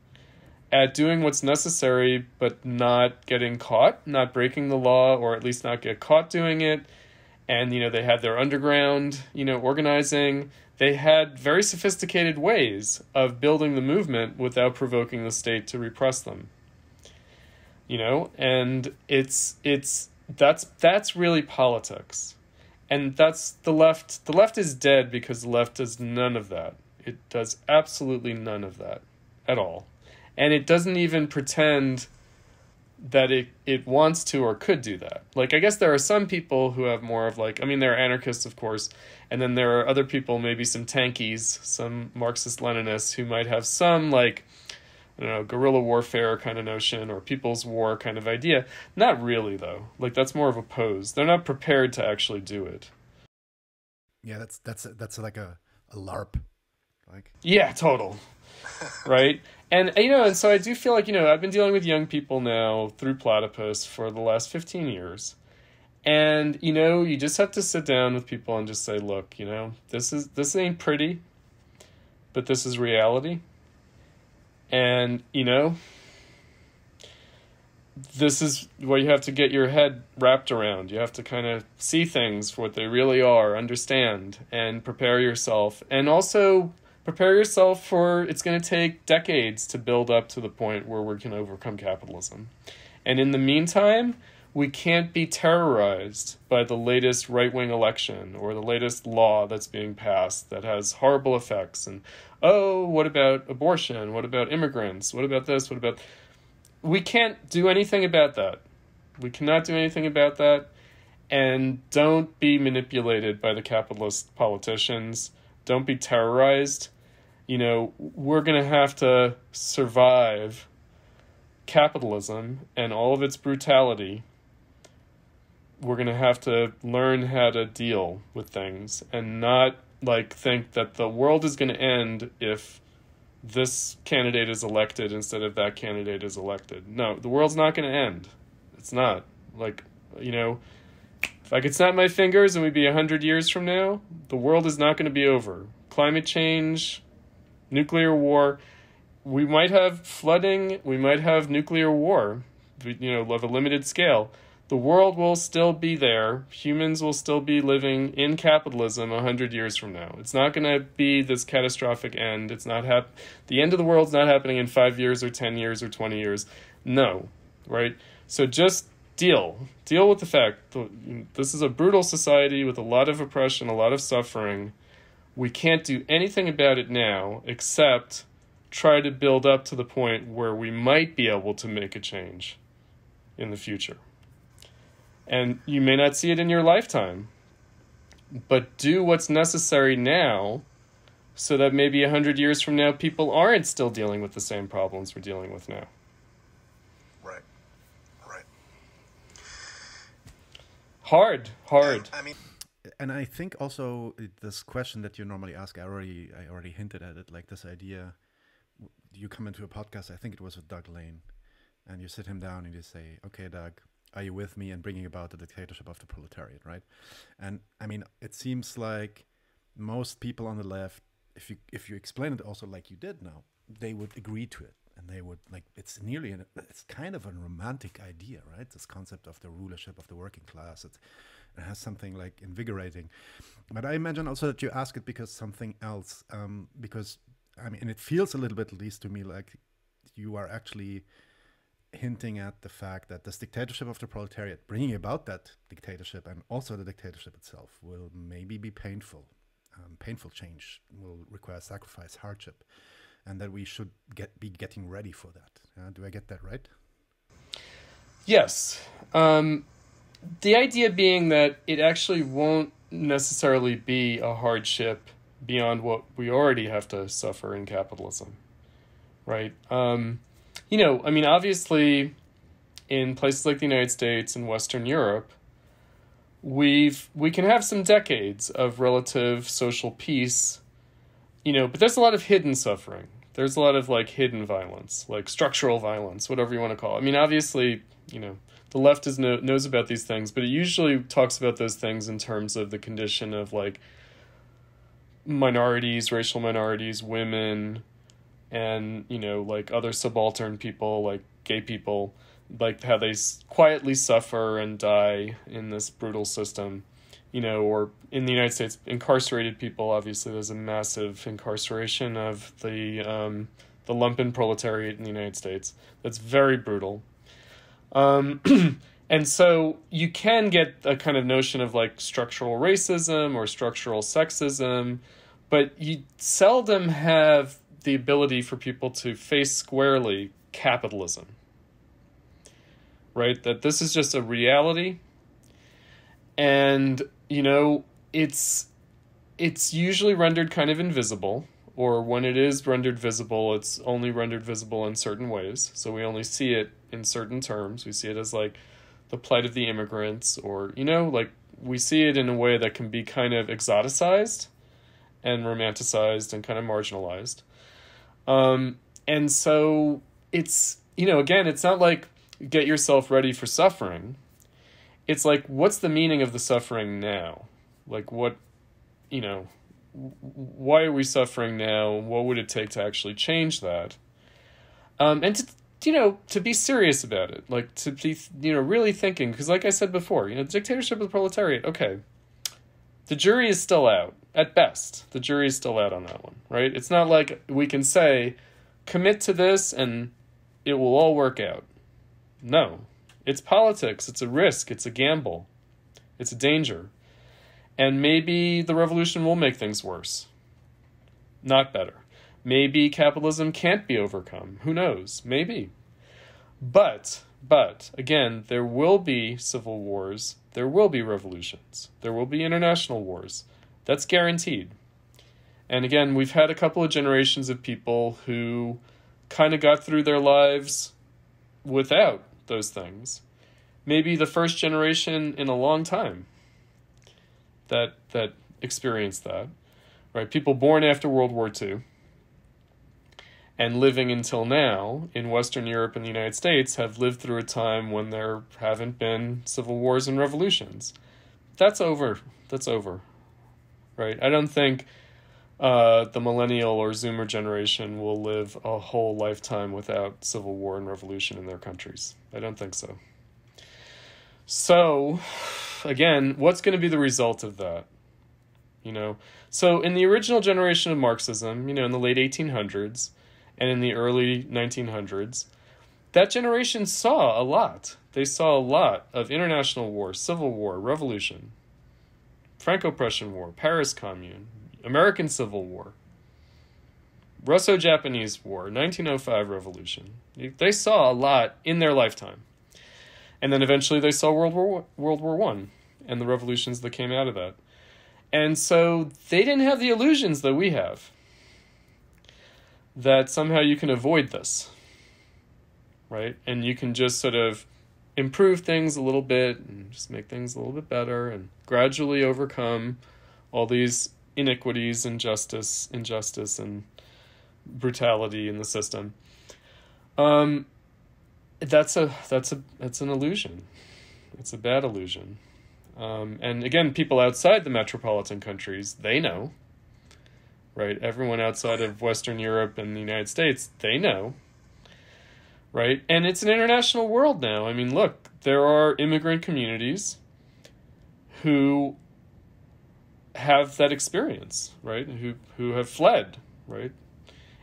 at doing what's necessary, but not getting caught, not breaking the law, or at least not get caught doing it. And, they had their underground, organizing. They had very sophisticated ways of building the movement without provoking the state to repress them. And that's really politics. And that's the left. The left is dead because the left does none of that. It does absolutely none of that at all. And it doesn't even pretend that it wants to or could do that. I guess there are some people who have more of there are anarchists, of course, and then there are other people, maybe some tankies, some Marxist-Leninists who might have some, guerrilla warfare kind of notion or people's war kind of idea. Not really, though. That's more of a pose. They're not prepared to actually do it. Yeah, that's like a LARP. Yeah, total. Right? And, and so I do feel I've been dealing with young people now through Platypus for the last 15 years. And, you know, you just have to sit down with people and just say, look, you know, this ain't pretty, but this is reality. And, you know, this is what you have to get your head wrapped around. You have to kind of see things for what they really are, understand, and prepare yourself. And also prepare yourself for it's going to take decades to build up to the point where we can overcome capitalism. And in the meantime, we can't be terrorized by the latest right-wing election or the latest law that's being passed that has horrible effects. And, oh, what about abortion? What about immigrants? What about this? What about... We can't do anything about that. We cannot do anything about that. And don't be manipulated by the capitalist politicians. Don't be terrorized. You know, we're going to have to survive capitalism and all of its brutality. We're going to have to learn how to deal with things and not like think that the world is going to end if this candidate is elected instead of that candidate is elected. No, the world's not going to end. It's not. Like, you know, if I could snap my fingers and we'd be 100 years from now, the world is not going to be over. Climate change, nuclear war, we might have flooding, we might have nuclear war, you know, of a limited scale. The world will still be there. Humans will still be living in capitalism 100 years from now. It's not going to be this catastrophic end. It's not the end of the world's not happening in 5 years or 10 years or 20 years. No, right? So just deal with the fact this is a brutal society with a lot of oppression, a lot of suffering. We can't do anything about it now except try to build up to the point where we might be able to make a change in the future. And you may not see it in your lifetime, but do what's necessary now so that maybe 100 years from now, people aren't still dealing with the same problems we're dealing with now. Right. Hard. I mean, and I think also this question that you normally ask, I already hinted at it, like this idea, you come into a podcast, I think it was with Doug Lane, and you sit him down and you say, okay, Doug, are you with me in bringing about the dictatorship of the proletariat, right? And I mean, it seems like most people on the left, if you explain it also like you did now, they would agree to it. And they would like, it's kind of a romantic idea, right? This concept of the rulership of the working class. It has something like invigorating. But I imagine also that you ask it because something else, because I mean, and it feels a little bit, at least to me, like you are actually hinting at the fact that this dictatorship of the proletariat, bringing about that dictatorship and also the dictatorship itself, will maybe be painful. Painful change will require sacrifice, hardship, and that we should be getting ready for that. Do I get that right? Yes. The idea being that it actually won't necessarily be a hardship beyond what we already have to suffer in capitalism, right? You know, I mean, obviously, in places like the United States and Western Europe, we can have some decades of relative social peace, you know, but there's a lot of hidden suffering. There's a lot of, like, hidden violence, like structural violence, whatever you want to call it. I mean, obviously, you know, the left knows about these things, but it usually talks about those things in terms of the condition of, like, minorities, racial minorities, women, and, you know, like other subaltern people, like gay people, like how they quietly suffer and die in this brutal system, you know, or in the United States, incarcerated people. Obviously, there's a massive incarceration of the lumpen proletariat in the United States. That's very brutal. And so you can get a kind of notion of like structural racism or structural sexism, but you seldom have the ability for people to face squarely capitalism, right? That this is just a reality. And, you know, it's usually rendered kind of invisible, or when it is rendered visible, it's only rendered visible in certain ways. So we only see it in certain terms. We see it as like the plight of the immigrants, or, you know, like we see it in a way that can be kind of exoticized and romanticized and kind of marginalized. And so it's, you know, again, it's not like get yourself ready for suffering. it's like, what's the meaning of the suffering now? Like, what, you know, why are we suffering now? What would it take to actually change that? And to, you know, to be serious about it, like to be, you know, really thinking, because like I said before, you know, dictatorship of the proletariat, okay, the jury is still out. At best, the jury is still out on that one, right? It's not like we can say, commit to this and it will all work out. No, it's politics, it's a risk, it's a gamble, it's a danger. And maybe the revolution will make things worse, not better. Maybe capitalism can't be overcome. Who knows? Maybe. But, again, there will be civil wars. There will be revolutions. There will be international wars. That's guaranteed. And again, we've had a couple of generations of people who kind of got through their lives without those things. Maybe the first generation in a long time that experienced that, right? People born after World War II and living until now in Western Europe and the United States have lived through a time when there haven't been civil wars and revolutions. That's over. That's over, right? I don't think the millennial or Zoomer generation will live a whole lifetime without civil war and revolution in their countries. I don't think so. So, again, what's going to be the result of that? You know, so in the original generation of Marxism, you know, in the late 1800s and in the early 1900s, that generation saw a lot. They saw a lot of international war, civil war, revolution, Franco-Prussian War, Paris Commune, American Civil War, Russo-Japanese War, 1905 Revolution. They saw a lot in their lifetime. And then eventually they saw World War I and the revolutions that came out of that. And so they didn't have the illusions that we have, that somehow you can avoid this, right? And you can just sort of improve things a little bit and just make things a little bit better and gradually overcome all these iniquities, injustice and brutality in the system. That's an illusion. It's a bad illusion. And again, people outside the metropolitan countries, they know, right? Everyone outside of Western Europe and the United States, they know, right? And it's an international world now. I mean, look, there are immigrant communities who have that experience, right? Who have fled, right?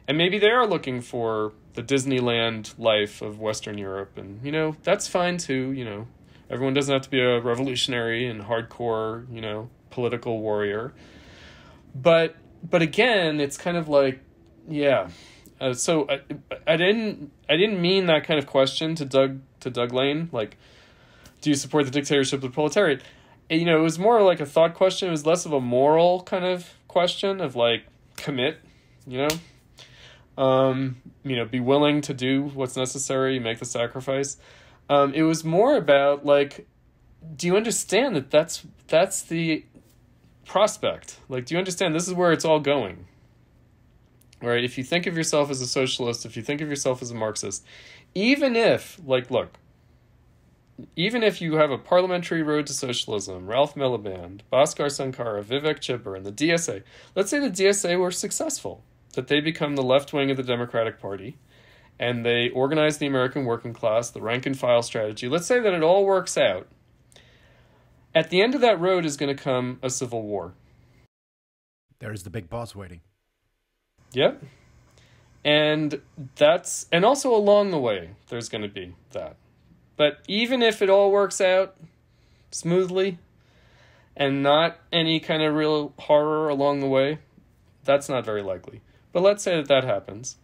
And maybe they are looking for the Disneyland life of Western Europe. And, you know, that's fine too, you know. Everyone doesn't have to be a revolutionary and hardcore, you know, political warrior. But again, it's kind of like, yeah. So I didn't mean that kind of question to Doug Lane, like, do you support the dictatorship of the proletariat? You know, it was more like a thought question. It was less of a moral kind of question of like, commit, you know, be willing to do what's necessary, make the sacrifice. It was more about like, do you understand that that's the prospect? Like, do you understand this is where it's all going? Right? If you think of yourself as a socialist, if you think of yourself as a Marxist, even if, like, look, even if you have a parliamentary road to socialism, Ralph Miliband, Bhaskar Sankara, Vivek Chibber, and the DSA, let's say the DSA were successful, that they become the left wing of the Democratic Party, and they organize the American working class, the rank and file strategy. Let's say that it all works out. At the end of that road is going to come a civil war. There's the big boss waiting. Yep. And also along the way, there's going to be that. But even if it all works out smoothly and not any kind of real horror along the way, that's not very likely. But let's say that happens.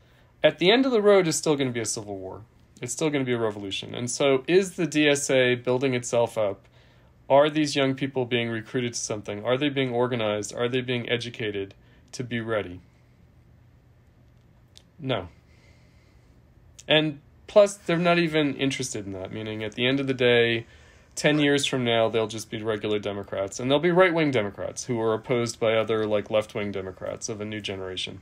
At the end of the road is still going to be a civil war. It's still going to be a revolution. And so is the DSA building itself up? Are these young people being recruited to something? Are they being organized? Are they being educated to be ready? No. And plus, they're not even interested in that, meaning at the end of the day, 10 years from now, they'll just be regular Democrats. And they'll be right-wing Democrats who are opposed by other like left-wing Democrats of a new generation.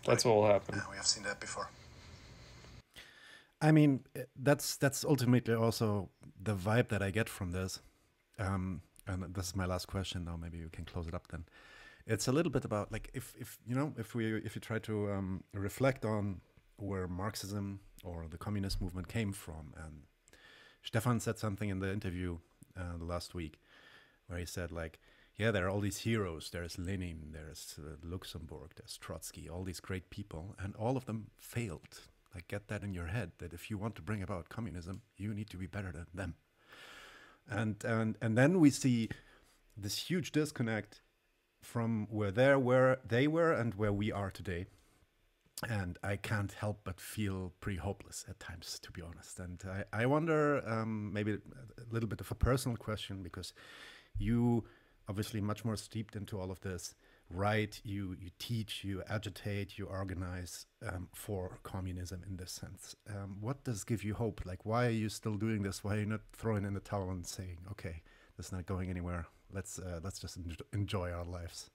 That's what will happen. Yeah, we have seen that before. I mean, that's ultimately also the vibe that I get from this. And this is my last question now. Maybe you can close it up then. It's a little bit about like if you try to reflect on where Marxism or the communist movement came from, and Stefan said something in the interview last week where he said like, yeah, there are all these heroes. There's Lenin, there's Luxemburg, there's Trotsky, all these great people, and all of them failed. Like, get that in your head, that if you want to bring about communism, you need to be better than them. And then we see this huge disconnect from where they were and where we are today. And I can't help but feel pretty hopeless at times, to be honest. And I wonder, maybe a little bit of a personal question, because you obviously much more steeped into all of this, right? You teach, you agitate, you organize for communism in this sense. What does give you hope? Like, why are you still doing this? Why are you not throwing in the towel and saying, okay, this is not going anywhere. Let's just enjoy our lives.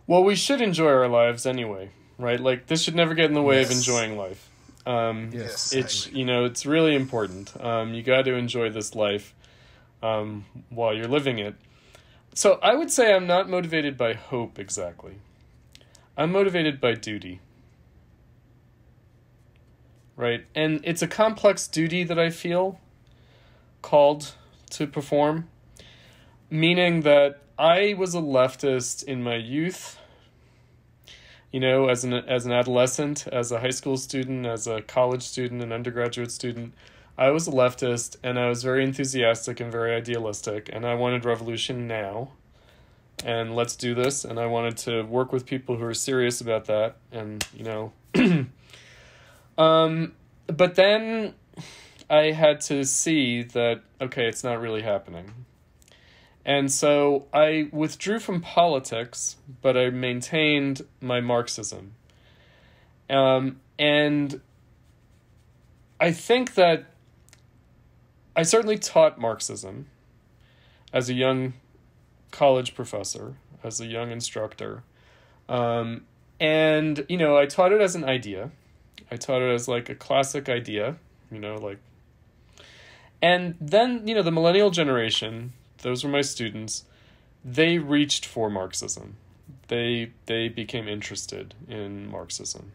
Well, we should enjoy our lives anyway, right? Like, this should never get in the way of enjoying life. Yes, it's it's really important. You got to enjoy this life while you're living it. So I would say I'm not motivated by hope exactly. I'm motivated by duty. Right? And it's a complex duty that I feel called to perform, meaning that I was a leftist in my youth, as an adolescent, as a high school student, as a college student, an undergraduate student. I was a leftist, and I was very enthusiastic and very idealistic, and I wanted revolution now, and let's do this, and I wanted to work with people who are serious about that, and, but then I had to see that, okay, it's not really happening. And so I withdrew from politics, but I maintained my Marxism. And I think that I certainly taught Marxism as a young college professor, as a young instructor. And, I taught it as an idea. I taught it as like a classic idea, and then, the millennial generation, those were my students, they reached for Marxism. They became interested in Marxism.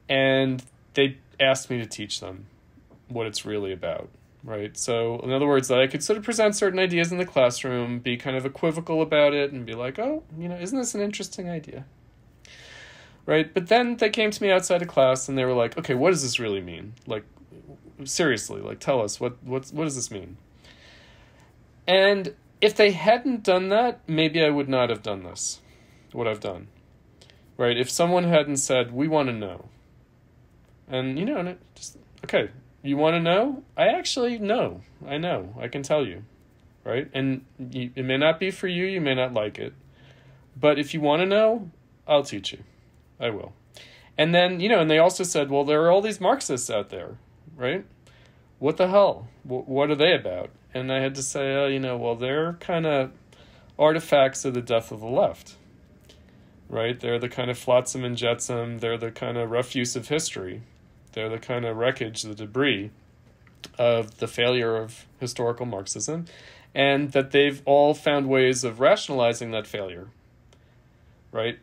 And they asked me to teach them what it's really about, right? So, in other words, that I could sort of present certain ideas in the classroom, be kind of equivocal about it, and be like, oh, isn't this an interesting idea? Right? But then they came to me outside of class, and they were like, okay, what does this really mean? Like, seriously, like, tell us, what does this mean? And if they hadn't done that, maybe I would not have done this, what I've done, right? If someone hadn't said, we want to know, and, and it just, okay, you want to know? I actually know, I can tell you, right? And it may not be for you, you may not like it, but if you want to know, I'll teach you, I will. And then, and they also said, well, there are all these Marxists out there, right? What the hell? What are they about? And I had to say, well, they're kind of artifacts of the death of the left, right? They're the kind of flotsam and jetsam. They're the kind of refuse of history. They're the kind of wreckage, the debris of the failure of historical Marxism, and that they've all found ways of rationalizing that failure, right?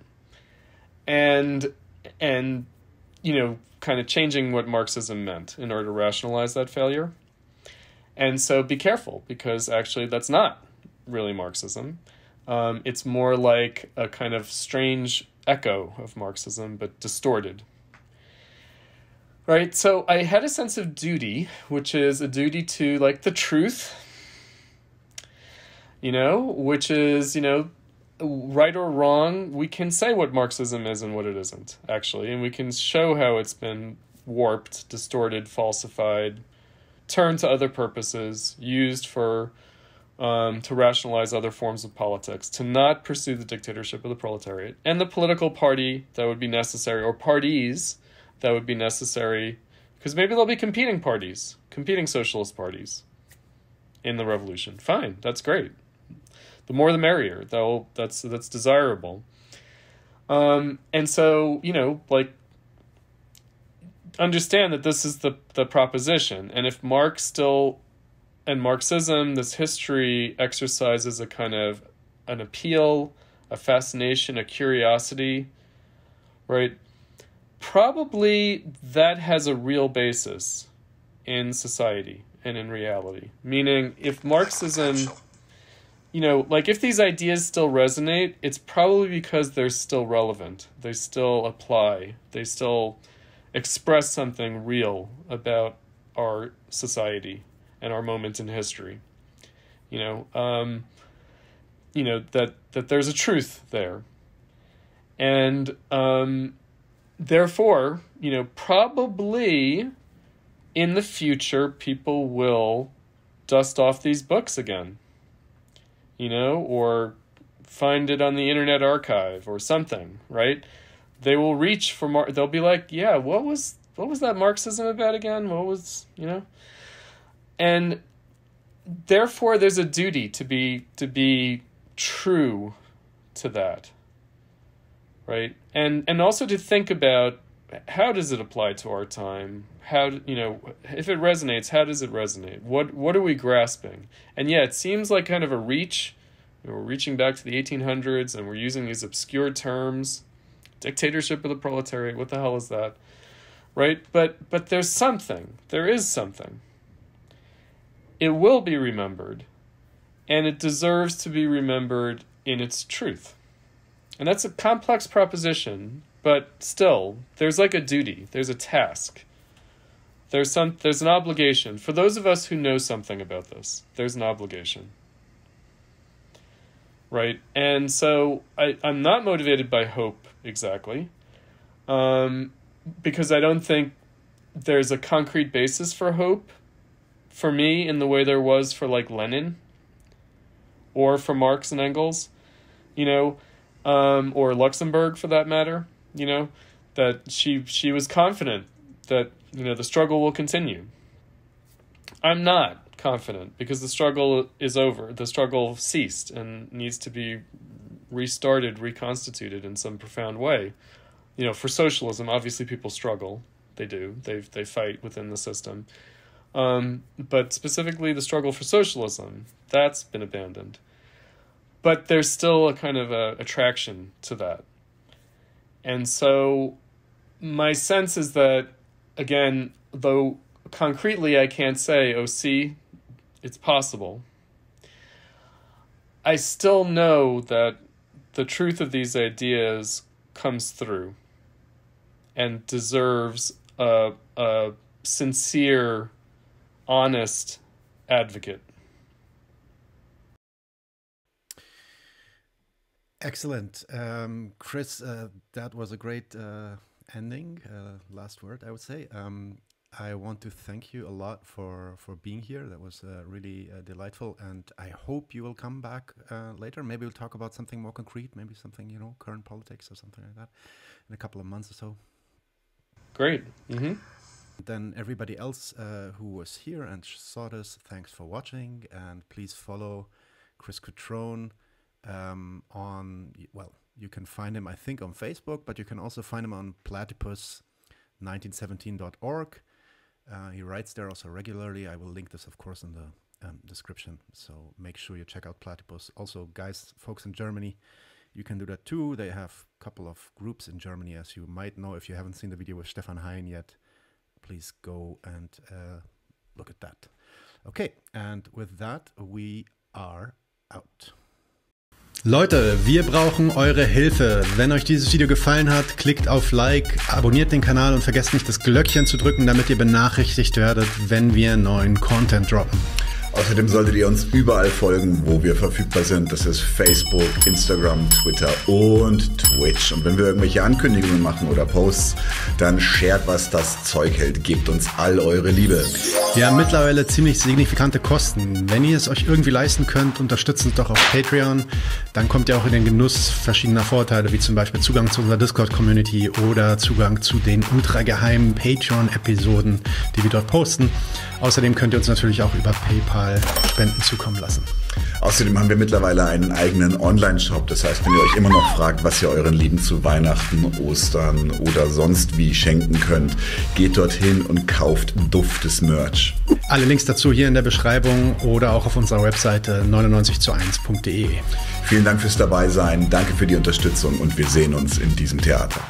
And kind of changing what Marxism meant in order to rationalize that failure. And so be careful, because actually that's not really Marxism. It's more like a kind of strange echo of Marxism, but distorted. Right? So I had a sense of duty, which is a duty to, like, the truth, which is, right or wrong, we can say what Marxism is and what it isn't, actually. And we can show how it's been warped, distorted, falsified, turned to other purposes, used for to rationalize other forms of politics, to not pursue the dictatorship of the proletariat and the political party that would be necessary, or parties that would be necessary, because maybe there'll be competing parties, competing socialist parties in the revolution. Fine, that's great. The more the merrier. That's desirable. And so, understand that this is the proposition. And if Marx still, and Marxism, this history exercises a kind of an appeal, a fascination, a curiosity, right? Probably that has a real basis in society and in reality. Meaning, if Marxism, like if these ideas still resonate, it's probably because they're still relevant. They still apply. They still express something real about our society and our moment in history. That there's a truth there. And therefore, probably in the future, people will dust off these books again, or find it on the Internet Archive or something, right? They will reach for they'll be like, yeah, what was that Marxism about again? What was, And therefore, there's a duty to be true to that, right? And also to think about, how does it apply to our time? How, if it resonates, how does it resonate? What are we grasping? And yeah, it seems like kind of a reach. We're reaching back to the 1800s, and we're using these obscure terms. Dictatorship of the Proletariat, what the hell is that? Right? But there's something. There is something. It will be remembered, and it deserves to be remembered in its truth. And that's a complex proposition, but still, there's like a duty, there's a task. There's an obligation. For those of us who know something about this, there's an obligation. Right? And so I'm not motivated by hope exactly, because I don't think there's a concrete basis for hope for me in the way there was for like Lenin or for Marx and Engels, or Luxemburg for that matter, that she was confident that, the struggle will continue. I'm not confident because the struggle is over. The struggle ceased and needs to be restarted, reconstituted in some profound way. For socialism, obviously people struggle. They do. They fight within the system. But specifically the struggle for socialism, that's been abandoned. But there's still a kind of a attraction to that. And so my sense is that, again, though concretely I can't say, oh, see, it's possible, I still know that the truth of these ideas comes through and deserves a sincere, honest advocate. Excellent. Chris, that was a great ending, last word, I would say. I want to thank you a lot for being here. That was really delightful, and I hope you will come back later. Maybe we'll talk about something more concrete, maybe something, current politics or something like that in a couple of months or so. Great. Mm-hmm. Then everybody else who was here and saw this, thanks for watching, and please follow Chris Cutrone you can find him, I think, on Facebook, but you can also find him on platypus1917.org. He writes there also regularly. I will link this, of course, in the description, so make sure you check out Platypus. Also, guys, folks in Germany, you can do that too. They have a couple of groups in Germany, as you might know if you haven't seen the video with Stefan Hein yet. Please go and look at that. Okay, and with that, we are out. Leute, wir brauchen eure Hilfe. Wenn euch dieses Video gefallen hat, klickt auf Like, abonniert den Kanal und vergesst nicht das Glöckchen zu drücken, damit ihr benachrichtigt werdet, wenn wir neuen Content droppen. Außerdem solltet ihr uns überall folgen, wo wir verfügbar sind. Das ist Facebook, Instagram, Twitter und Twitch. Und wenn wir irgendwelche Ankündigungen machen oder Posts, dann shared, was das Zeug hält. Gebt uns all eure Liebe. Wir haben mittlerweile ziemlich signifikante Kosten. Wenn ihr es euch irgendwie leisten könnt, unterstützt uns doch auf Patreon. Dann kommt ihr auch in den Genuss verschiedener Vorteile, wie zum Beispiel Zugang zu unserer Discord-Community oder Zugang zu den ultra geheimen Patreon-Episoden, die wir dort posten. Außerdem könnt ihr uns natürlich auch über PayPal mal Spenden zukommen lassen. Außerdem haben wir mittlerweile einen eigenen Online-Shop. Das heißt, wenn ihr euch immer noch fragt, was ihr euren Lieben zu Weihnachten, Ostern oder sonst wie schenken könnt, geht dorthin und kauft duftes Merch. Alle Links dazu hier in der Beschreibung oder auch auf unserer Webseite 99zu1.de. Vielen Dank fürs Dabeisein, danke für die Unterstützung und wir sehen uns in diesem Theater.